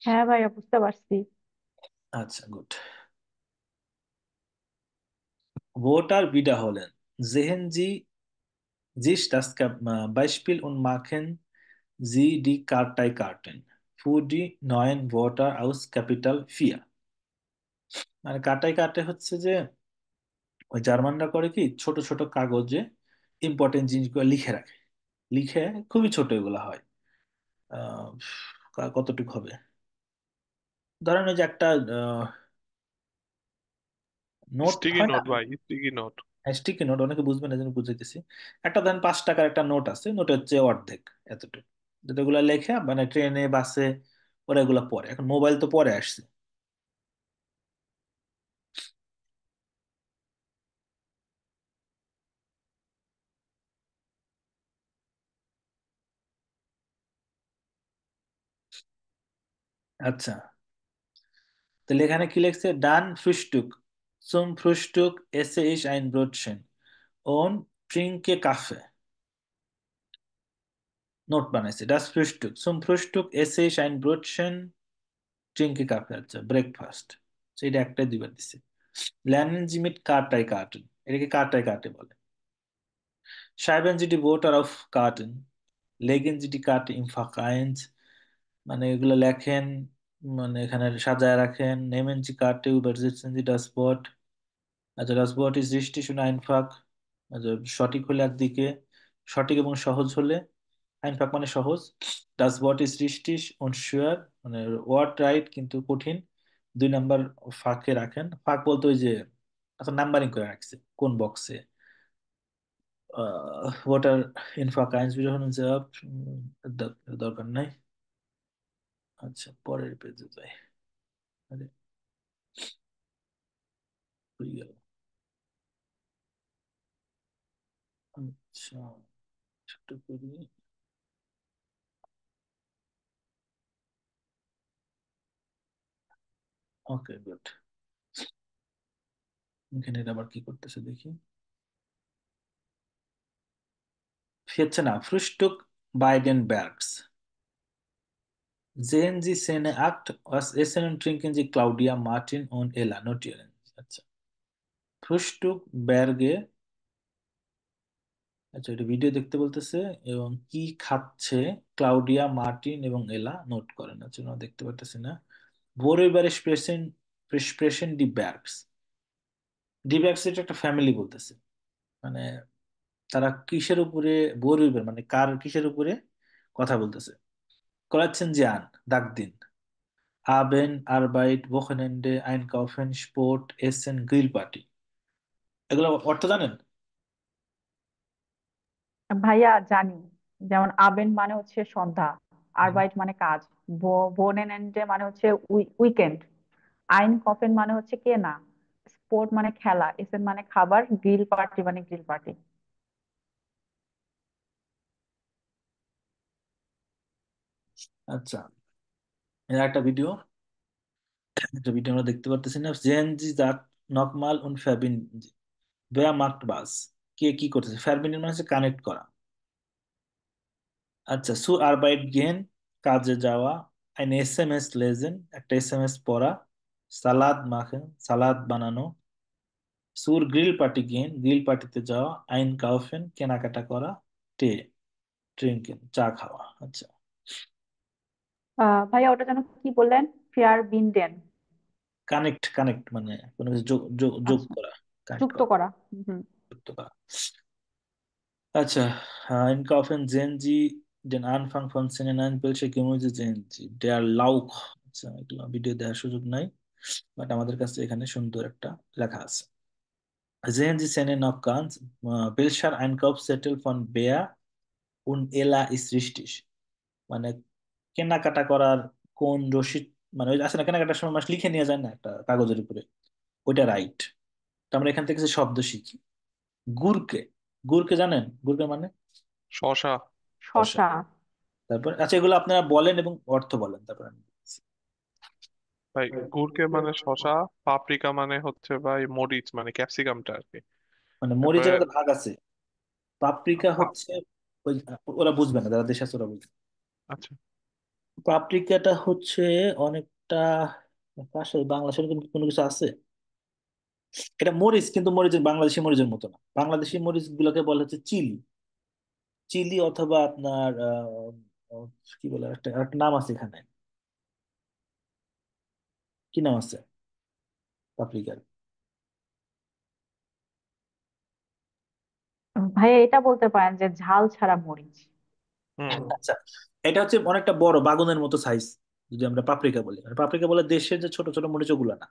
S3: হ্যাঁ ভাইয়া, বুঝতে পারছি।
S1: আচ্ছা, good. Wörter wiederholen. Sehen sich das Beispiel und machen Sie die Karteikarten für die neuen Wörter aus Kapitel 4. মানে কাটাই কাটে হচ্ছে যে ওই জার্মানরা করে কি ছোট ছোট কাগজে ইম্পর্টেন্ট জিনিসগুলো লিখে রাখে। লিখে খুবই ছোট এগুলো হয়। আহ, কতটুকু হবে, ধরেন ওই যে একটা নোট
S2: স্টিকি
S1: হয় না,
S2: নোট ভাই, স্টিকি নোট।
S1: স্টিকি নোট, অনেকে বুঝবে না, যেন বুঝাইতেছি। একটা ধরেন 5 টাকার একটা নোট আছে, নোটের চেয়ে অর্ধেক এতটুকু, যেগুলো লেখা মানে ট্রেনে বাসে ওরা এগুলো পড়ে। এখন মোবাইল তো পরে আসছে। আচ্ছা, তাহলে এখানে কি লিখছে, ডান ফ্রুহস্টুক, zum Frühstück esse ich ein Brötchen und trinke Kaffee। Note বানাইছে, das Frühstück, zum Frühstück esse ich ein Brötchen trinke Kaffee। আচ্ছা, ব্রেকফাস্ট, সেটা একটাই দুইবার দিছে। lernen Sie mit Karteikarten, এটাকে কাটাই কাটে বলে। Schreiben Sie die Wörter auf Karten, legen Sie die Karte im Fach 1, মানে এগুলো লেখেন, মানে এখানে সাজায় রাখেন। nehmen Sie Karte, übersetzen Sie das Wort, আচ্ছা das Wort ist richtig und einfach, আচ্ছা সঠিক হলে একদিকে, সঠিক এবং সহজ হলে, einfach মানে সহজ, das Wort ist richtig und schwer মানে ওয়ার্ড রাইট কিন্তু কঠিন, 2 নাম্বার ফাঁকে রাখেন। ফাঁক বলতে ওই যে, আচ্ছা নাম্বারিং করে রাখছে কোন বক্সে। ওয়াটার ইনফা কাইন্স যখন দরকার নাই। আচ্ছা, পরের পেজে যাই। আরে, হয়ে গেল। আচ্ছা, ছোট্ট করি। Okay, good. এখানে এটা আবার কি করতেছে দেখি। হচ্ছে না, ফ্রুস্টুক বাইডেন ব্যাগস, sehen Sie Szene 8, was essen und trinken Sie Claudia, Martin und Ella notieren। আচ্ছা, ফ্রুস্টুক ব্যার্গে, আচ্ছা এটা ভিডিও দেখতে বলতেছে, এবং কি খাচ্ছে ক্লাউডিয়া, মার্টিন এবং এলা নোট করেন। আচ্ছা, ওরা দেখতে পারতেছি না। Worüber sprechen die Bergs? D bags এটা একটা ফ্যামিলি বলতেছে, মানে তারা কিসের উপরে, worüber মানে কার, কিসের উপরে কথা বলতেছে। করাচ্ছেন যে আন, দাগ দিন। Abend, Arbeit, Wochenende, Einkaufen, Sport, Essen, grill party, এগুলো অর্থ জানেন?
S3: ভাইয়া জানি। যেমন আবেন মানে হচ্ছে সন্ধ্যা, আরবাইট মানে কাজ, ভোনেনেন্ডে মানে হচ্ছে উইকেন্ড, আইন কফেন মানে হচ্ছে কেনা, স্পোর্ট মানে খেলা, এসেন মানে খাবার, গ্রিল পার্টি মানে গ্রিল পার্টি।
S1: আচ্ছা, এর একটা ভিডিও, একটা ভিডিও আমরা দেখতে পারতেছি না। জেন জি জাক নকমাল উন ফ্যাবিন, বেয়া মার্কড বাস, কে কি করতেছে, ফ্যারবিন মানে হচ্ছে কানেক্ট করা। আচ্ছা, সু আরবাইট গেন, কাজে যাওয়া। আইন এস এম এস লেজেন, একটা এস এম এস পড়া। সালাদ মাখেন, সালাদ বানানো। সুর গ্রিল পার্টি গেন, গ্রিল পার্টিতে যাওয়া। আইন কাউফেন, কেনাকাটা করা। টে, ড্রিঙ্কেন, চা খাওয়া। আচ্ছা,
S3: ভাইয়া ওটা যেন কি বললেন? ফেয়ার বিনডেন।
S1: কানেক্ট, কানেক্ট মানে কোনো কিছু যোগ যোগ যোগ
S3: আচ্ছা,
S1: করা, কানেক্ট
S3: যুক্ত
S1: করা,
S3: করা। হুম।
S1: যুক্ত করা। আচ্ছা, in Kaufen sehen Sie den Anfang von Szene 9, welche Gemüse sehen Sie? Der Lauch। আচ্ছা, এগুলো ভিডিও দেওয়ার সুযোগ নাই, বাট আমাদের কাছে এখানে সুন্দর একটা লেখা আছে। Sehen Sie Szene noch ganz, welcher Einkaufszettel von Bea und Ella ist richtig? মানে কেনাকাটা করার কোন রসিদ, মানে ওই আছে না কেনাকাটার সময় মাস লিখে নিয়ে যায় না একটা কাগজের উপরে, ওইটা রাইট। তো আমরা এখান থেকে কিছু শব্দ শিখি। গুরকে, গুরকে জানেন? গুরকে মানে
S2: শশা।
S1: শসা।
S3: শশা।
S1: তারপর আচ্ছা, এগুলো আপনারা বলেন এবং অর্থ বলেন, তারপর আমি বলছি।
S2: ভাই গুড়কে মানে শশা, পাপরিকা মানে হচ্ছে ভাই মরিচ, মানে ক্যাপসিকামটা আর কি।
S1: মানে মরিচের
S2: তারপরে
S1: মধ্যে ভাগ আছে। পাপরিকা
S2: পা-
S1: হচ্ছে ওই, ওরা বুঝবে না, যারা দেশে আছে ওরা বুঝবে।
S2: আচ্ছা,
S1: পাপরিকাটা হচ্ছে অনেকটা পাশে, বাংলাদেশের কিন্তু কোনো কিছু আছে। এটা মরিচ, কিন্তু মরিচের বাংলাদেশি মরিচের মতো না। বাংলাদেশি মরিচ গুলোকে বলা হচ্ছে চিলি। চিলি অথবা আপনার কি বলে, একটা একটা নাম আছে এখানে, কি নাম আছে পাপরিকার?
S3: ভাইয়া এটা বলতে পারেন যে ঝাল ছাড়া মরিচ।
S2: হুম।
S1: আচ্ছা, এটা হচ্ছে অনেকটা বড় বাগুনের মতো সাইজ। যদি আমরা পাপরিকা বলি, মানে পাপরিকা বলে দেশের যে ছোট ছোট মরিচ ওগুলো না,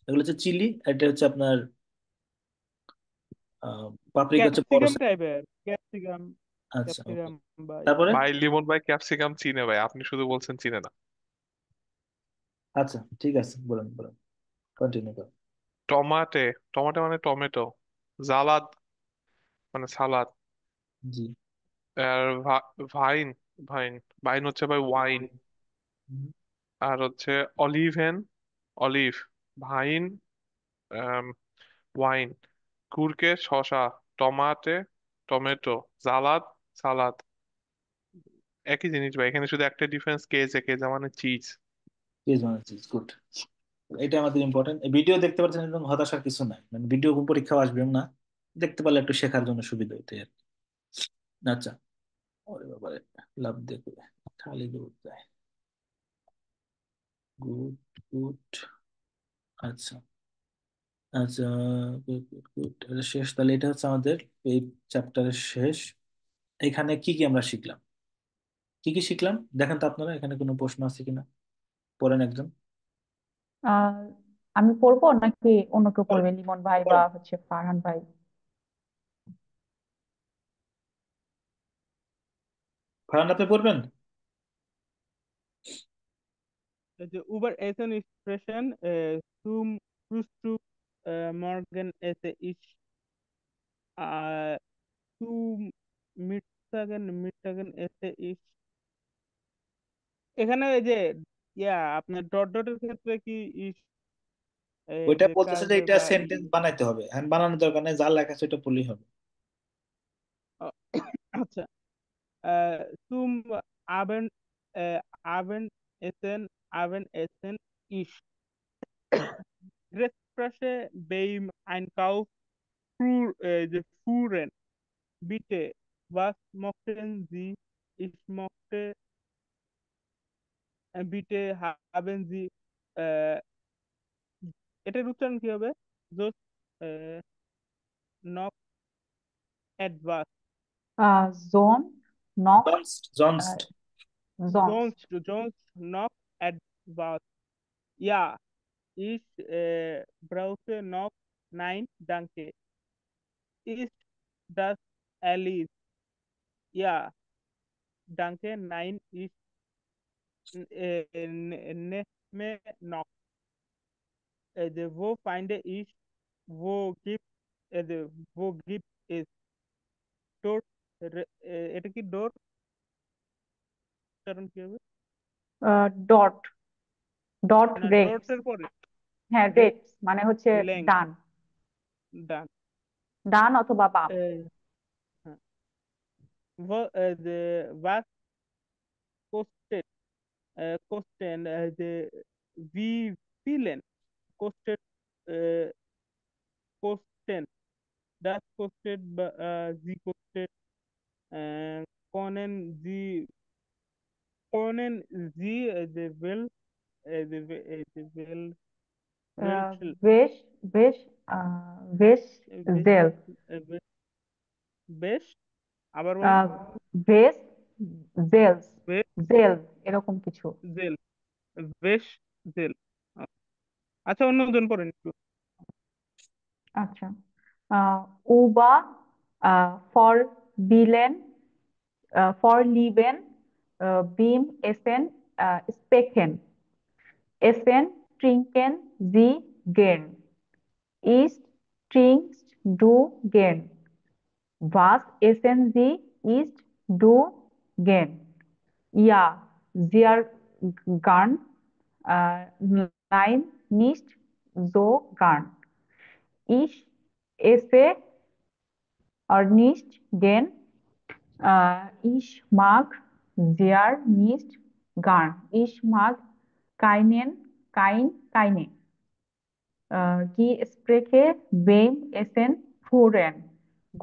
S1: এগুলো হচ্ছে চিলি। এটা হচ্ছে আপনার পাপরিকা হচ্ছে বড়
S4: ক্যাপসিকাম
S1: size।
S4: টাইপের, ক্যাপসিকাম,
S1: আচ্ছা, ওকে।
S4: ক্যাপসিকাম বা
S1: তারপরে
S2: ভাই লিমন ভাই ক্যাপসিকাম চিনে ভাই, আপনি শুধু বলছেন চিনে না।
S1: আচ্ছা, ঠিক আছে, বলেন বলেন, কন্টিনিউ করুন।
S2: টমাটে, টমাটে মানে টমেটো। জালাদ মানে সালাদ।
S1: জি।
S2: আর ভাইন, ভাইন, ভাইন হচ্ছে ভাই ওয়াইন।
S1: হুম।
S2: আর হচ্ছে অলিভেন, অলিভ, ভাইন, ওয়াইন, কুরকে শসা, টমাটে, টমেটো, জালাদ, সালাদ। একই জিনিস ভাই, এখানে শুধু একটা ডিফারেন্স, কেজে, কেজা মানে চিজ।
S1: পেজ বানাচ্ছি, গুড। এটা আমাদের ইম্পর্টেন্ট। ভিডিও দেখতে পাচ্ছেন, একদম হতাশার কিছু নাই, মানে ভিডিও পরীক্ষাও আসবে না, দেখতে পারলে একটু শেখার জন্য সুবিধা হতো আর কি। আচ্ছা, ওরে বাবারে, লাভ দেখবে, খালি দৌড় দেয়। Good, good. আচ্ছা, আচ্ছা, গুড গুড গুড, এটা শেষ তাহলে। এটা হচ্ছে আমাদের এই চ্যাপ্টারের শেষ। এখানে কি কি আমরা শিখলাম, কি কি শিখলাম দেখেন তো আপনারা, এখানে কোনো প্রশ্ন আছে কিনা, পড়েন একজন।
S3: আহ আমি পড়বো নাকি অন্য কেউ
S1: পড়েন,
S3: পড়বে, লিমন ভাই বা
S1: পড়েন।
S3: হচ্ছে ফারহান ভাই?
S1: ফারহান, আপনি পড়বেন?
S4: the Überessen-Expression zum Frühstück morgen esse ich zum Mittagen esse ich। এখানে এই যে আপনার ডট ডটের ক্ষেত্রে কি ইস
S1: ওইটা
S4: যে
S1: বলতেছে যে
S4: কাজে
S1: এটা
S4: বা
S1: সেন্টেন্স বানাইতে হবে, হ্যাঁ বানানোর দরকার নেই, যা লেখা আছে ওটা পড়লেই হবে।
S4: আহ, আচ্ছা, zum Abend Abendessen ich Gespräche beim Einkauf fuhren. Bitte, was mochten Sie? Ich mochte, bitte haben Sie, äh, এটার উচ্চারণ কি হবে? Just knock etwas.
S3: জোন, নক,
S1: জনস্ট, জনস্ট।
S3: জন্স।
S4: Sonst noch etwas. Ja, ich brauche noch. Nein, danke. Ist das Alice? Ja, danke. Nein, ich nehme noch. Wo finde ich? Wo gibt es? Dort, এটা কি ডোর উচ্চারণ কি হবে?
S3: ডট, ডট
S4: না,
S3: রেটস।
S4: ডটের পরে
S3: হ্যাঁ,
S4: রেট
S3: রেটস মানে হচ্ছে
S4: লেং
S3: ডান,
S4: ডান।
S3: ডান অথবা বাম।
S4: হ্যাঁ, was kostet kosten wie vielen kostet äh, kosten das kostet sie kostet äh, können sie können sie the well
S3: ah,
S4: welche
S3: বেশ, বেশ, বেশ,
S4: বেশ
S3: জেল,
S4: বেশ বেশ আবার বলেন।
S3: বেশ, জেলস,
S4: বেশ
S3: জেল, এরকম কিছু।
S4: জেল, বেশ জেল। আচ্ছা, অন্যজন পড়েন একটু।
S3: আচ্ছা, উবা, ফর বিলেন, ফর লিবেন, বিম এসেন, স্পেকেন, এসেন ট্রিঙ্কেন, জি গেন, ইস্ট ট্রিঙ্কস, ডু গেন, was essen Sie ist du gehen? Ja, sehr gern. Nein, nicht so gern. Ich esse or nicht gehen. Ich mag sehr nicht gern. Ich mag keine. Gespräche beim Essen führen.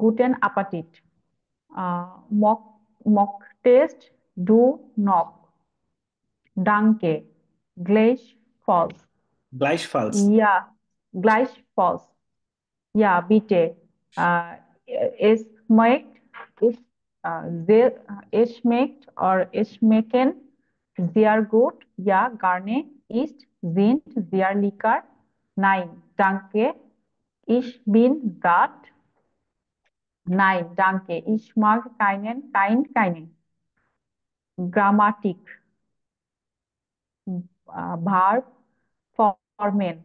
S3: Guten Appetit. Mock Test, du noch. Danke. Gleichfalls.
S1: Gleichfalls.
S3: Ja, gleichfalls. Ja, bitte. Äh, es schmeckt, es, es schmeckt oder es schmecken sehr gut. Ja, gerne. Sind sehr lecker. Nein, danke. Ich bin satt. Nein, danke. Ich mag keine. Grammatik, verb ফরমেন।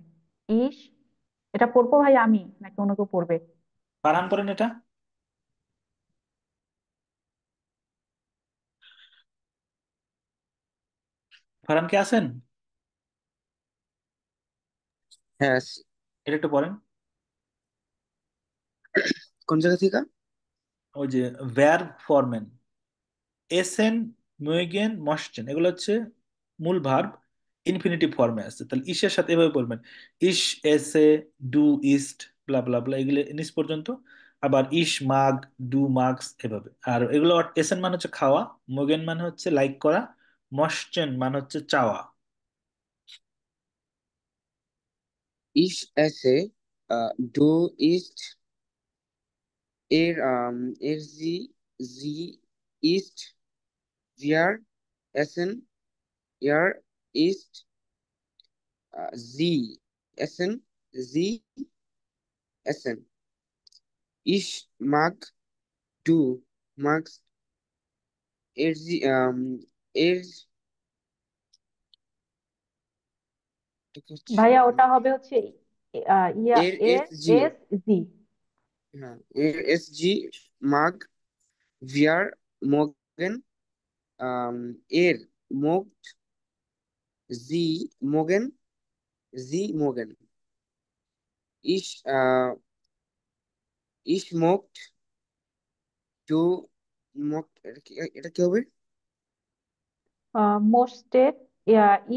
S3: ইস, এটা পড়বো ভাই আমি নাকি অন্য কেউ পড়বে?
S1: ফারহান পড়েন এটা। ফারহান কে আছেন?
S5: হ্যাঁ,
S1: এটা একটু পড়েন।
S5: কোন জায়গা থেকে?
S1: ওই যে ভার্ব ফরমেন, এসেন, মুইগেন, মসচেন, এগুলো হচ্ছে মূল ভার্ব, ইনফিনিটিভ ফর্মে আছে। তাহলে ইসের সাথে এভাবে বলবেন, ইস, এসে, ডু, ইস্ট, ব্লা ব্লা ব্লা, এগুলো নিচ পর্যন্ত। আবার ইস মাগ, ডু মাগস, এভাবে। আর এগুলো এসেন মানে হচ্ছে খাওয়া, মুগেন মানে হচ্ছে লাইক করা, মসচেন মানে হচ্ছে চাওয়া।
S5: ইস এসে, ডু ইস্ট, এর জি, জি ইস্ট, জিয়ার এসেন, ইয়ার ইস্ট, জি এসেন, জি এসেন। ইস মাগ, ডু মাগস, এর জি, এর এটা কি হচ্ছে?
S3: ভাইয়া ওটা হবে হচ্ছে ইয়া
S5: এর
S3: এর
S5: এস জি,
S3: এস জি।
S5: হ্যাঁ, এর এস জি মাগ, ভিয়ার মোগেন, আম, এর মোগ, জি মোগেন, জি মোগেন। ইস ইস মোগড, টু মোগড, এটা কি হবে?
S3: মোস্টে,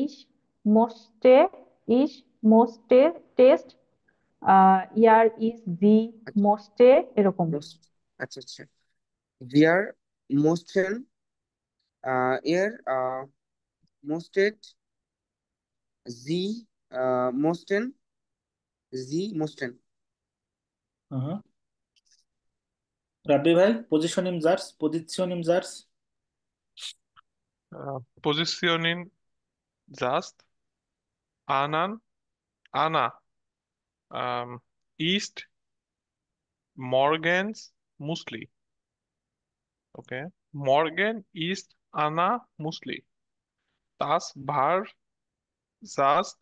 S3: ইস মোস্টে, ইস মোস্টে টেস্ট, ইয়ার ইজ দি
S5: আচ্ছা,
S3: মোস্টে, এরকম।
S5: most, আচ্ছা আচ্ছা। ভিয়ার মোস্টেন, এর মোস্টেড, জি মোস্টেন, জি মোস্টেন।
S1: হ্যাঁ, রাব্বি ভাই, পজিশন ইম জার্স।
S2: পজিশনিং জাস্ট, আনান, আনা, ইস্ট, মর্গেনস, মুসলি। ওকে, মর্গেন, ইস্ট, আনা, মুসলি। Das war just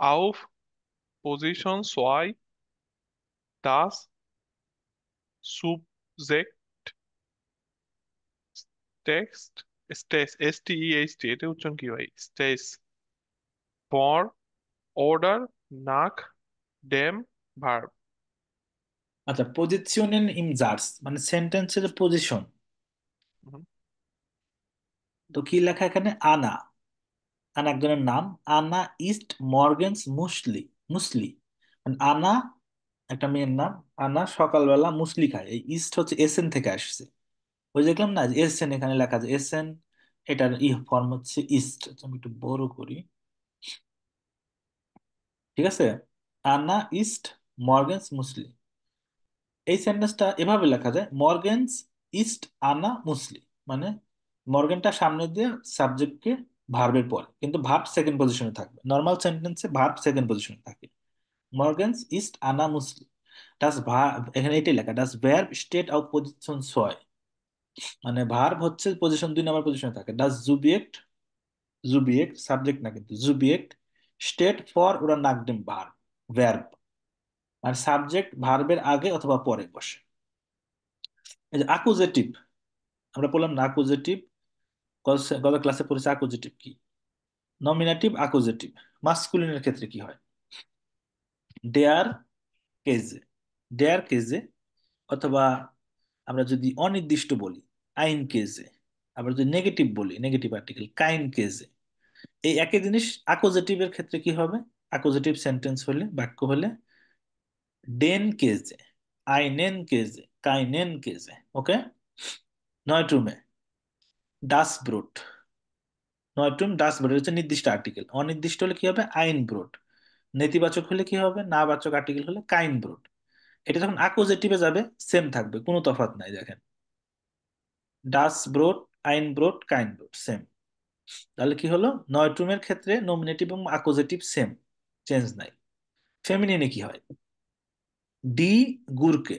S2: auf Position 2, das Subjekt text STEHT, এটা উচ্চারণ কি ভাই? Stage for order nach dem verb।
S1: আচ্ছা, পজিশন ইম জার্স মানে সেন্টেন্সের পজিশন।
S2: হুম,
S1: তো কি লেখা এখানে? আনা, আনা একজনের নাম। আনা ইস্ট মর্গেনস মুসলি, মুসলি মানে আনা একটা মেয়ের নাম। আনা সকালবেলা মুসলি খায়। এই ইস্ট হচ্ছে এসেন থেকে আসছে। ওই যে দেখলাম না যে এসেন, এখানে লেখা আছে এসেন, এটার ফর্ম হচ্ছে ইস্ট। আচ্ছা, আমি একটু বড় করি, ঠিক আছে? আনা ইস্ট মর্গেনস মুসলি, এই সেন্টেন্সটা এভাবে লেখা যায়, মর্গেনস ইস্ট আনা মুসলি, মানে মর্গেনটা সামনে দিয়ে সাবজেক্টকে ভার্বের পরে, কিন্তু ভার্ব সেকেন্ড পজিশনে থাকবে। নর্মাল সেন্টেন্সে ভার্ব সেকেন্ড পজিশনে থাকে। মর্গেনস ইস্ট আনা মুসলি, ডাস ভার্ব, এখানে এটাই লেখা, ডাস ভার্ব স্টেট অফ পজিশন 6, মানে ভার্ব হচ্ছে পজিশন 2 নম্বর পজিশনে থাকে। ডাস জুবিয়েক্ট, জুবিয়েক্ট সাবজেক্ট না কিন্তু, জুবিয়েক্ট স্টেট ফর ওরা নাকডেম ভার্ব, ভার্ব মানে সাবজেক্ট ভার্বের আগে অথবা পরে বসে। এই যে আকুজেটিভ, আমরা বললাম না আকুজেটিভ, গত ক্লাসে পড়েছে আকুজেটিভ কি। নমিনেটিভ, আকুজেটিভ। মাস্কুলিনের ক্ষেত্রে কি হয়? দেয়ার কেজে, দেয়ার কেজে, অথবা আমরা যদি অনির্দিষ্ট বলি আইন কেজে, আবার যদি নেগেটিভ বলি নেগেটিভ আর্টিকেল কাইন কেজে, এই একই জিনিস অ্যাকুজেটিভের ক্ষেত্রে কি হবে? অ্যাকুজেটিভ সেন্টেন্স হলে, বাক্য হলে ডেন কেজে, আইনেন কেজে, কাইনেন কেজে। ওকে, নয়ট্রুমে ডাস ব্রুট, নয়ট্রুম ডাস ব্রুট হচ্ছে নির্দিষ্ট আর্টিকেল। অনির্দিষ্ট হলে কি হবে? আইন ব্রুট। নেতিবাচক হলে কি হবে? নাবাচক আর্টিকেল হলে কাইন ব্রুট। এটা যখন অ্যাকুজেটিভে যাবে সেম থাকবে, কোনো তফাৎ নাই। দেখেন, ডাস ব্রোট, আইন ব্রোট, কাইন ব্রোট সেম। তাহলে কি হলো? নয়ট্রুমের ক্ষেত্রে নমিনেটিভ এবং অ্যাকুজেটিভ সেম, চেঞ্জ নাই। ফেমিনিনে কি হয়? ডি গুরকে,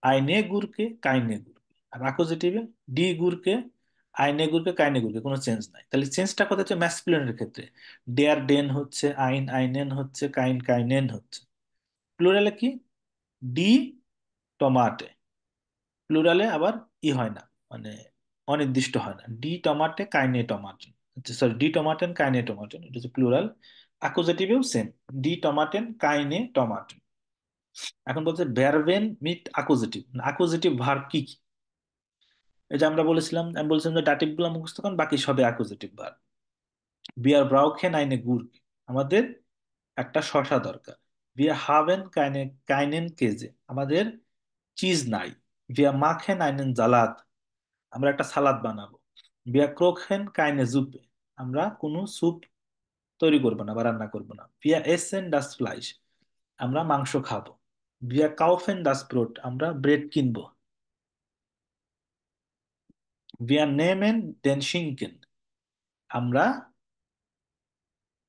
S1: আইনে গুরকে, কাইনে গুরকে। আর অ্যাকুজেটিভে ডি গুরকে, আইনে গুরকে, কাইনে গুরকে, কোনো চেঞ্জ নাই। তাহলে চেঞ্জটা কোথায় হচ্ছে? ম্যাসকুলিনের ক্ষেত্রে ডেয়ার ডেন হচ্ছে, আইন আইনেন হচ্ছে, কাইন কাইনেন হচ্ছে। প্লুরালে কি? ডি টমাটে। প্লুরালে আবার ই হয় না, মানে অনির্দিষ্ট হয় না। ডি টমাটে, কাইনে টমাটেন, সরি ডি টমাটেন, কাইনে টমাটেন, এটা হচ্ছে প্লুরাল। অ্যাকুজেটিভেও সেম, ডি টমাটেন, কাইনে টমাটেন। এখন বলছে ভার্বেন মিট অ্যাকুজেটিভ। অ্যাকুজেটিভ ভার্ব কি কি? এই যে আমরা বলেছিলাম, আমি বলছিলাম যে ডাটিভ গুলো মুখস্থ করেন, বাকি সবে অ্যাকুজেটিভ ভার্ব। বিয়ার ব্রাউখেন আইনে গুড়, আমাদের একটা শশা দরকার। বিয়া হাবেন কাইনে কাইনেন কেজে, আমাদের চিজ নাই। বিয়া মাখেন আইনেন জালাদ, আমরা একটা সালাদ বানাবো। বিয়া ক্রোখেন কাইনে জুপে, আমরা কোনো স্যুপ তৈরি করবো না বা রান্না করবো না। বিয়া এসেন ডাস ফ্লাইশ, আমরা মাংস খাবো। বিয়া কাউফেন ডাস ব্রোট, আমরা ব্রেড কিনবো। বিয়া নেমেন দেন শিঙ্কেন, আমরা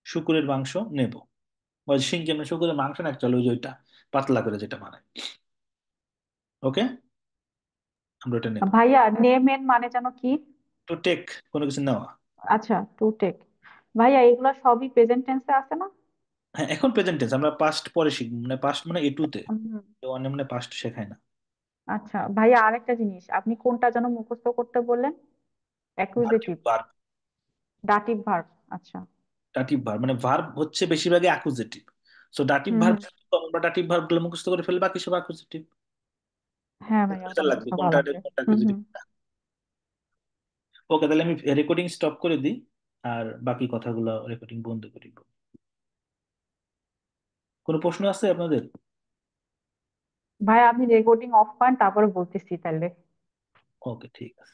S1: শুকুরের মাংস নেব। ওই শিঙ্কেন শুকুরের মাংস না, চলো ওই যে ওইটা পাতলা করে যেটা বানায়। ওকে, আমরা ওটা নেব।
S3: ভাইয়া নেম এন মানে যেন কি?
S1: টু টেক, কোনো কিছু নেওয়া।
S3: আচ্ছা, টু টেক। ভাইয়া এগুলো সবই প্রেজেন্ট টেন্সে আছে না?
S1: হ্যাঁ, এখন প্রেজেন্ট টেন্স, আমরা পাস্ট পরে শিখবো, মানে পাস্ট মানে এ টু তে,
S3: হুম।
S1: ওয়ানে মানে পাস্ট শেখায় না।
S3: আচ্ছা ভাইয়া, আরেকটা জিনিস, আপনি কোনটা যেন মুখস্থ করতে বললেন?
S1: ডাটিভ
S3: অ্যাকুজেটিভ,
S1: ভার্ব।
S3: ডাটিভ ভার্ব। আচ্ছা।
S1: ডাটিভ ভার্ব মানে ভার্ব হচ্ছে বেশিরভাগই অ্যাকুজেটিভ। সো ডাটিভ
S3: হুম
S1: ভার্ব,
S3: হুম।
S1: আমরা ডাটিভ ভার্ব গুলো মুখস্থ করে ফেলে, বাকি সব অ্যাকুজেটিভ।
S3: হ্যাঁ ভাইয়া, ওটা
S1: লাগবে
S3: মুখস্থ করা
S1: কোনটা
S3: লাগবে।
S1: কোনটা
S3: হুম
S1: অ্যাকুজেটিভ।
S3: হুম।
S1: ওকে, তাহলে আমি রেকর্ডিং স্টপ করে দিই, আর বাকি কথাগুলো রেকর্ডিং বন্ধ করি। কোনো প্রশ্ন আছে আপনাদের?
S3: ভাইয়া আপনি রেকর্ডিং অফ করেন, তারপরে বলতেছি তাহলে।
S1: ওকে, ঠিক আছে।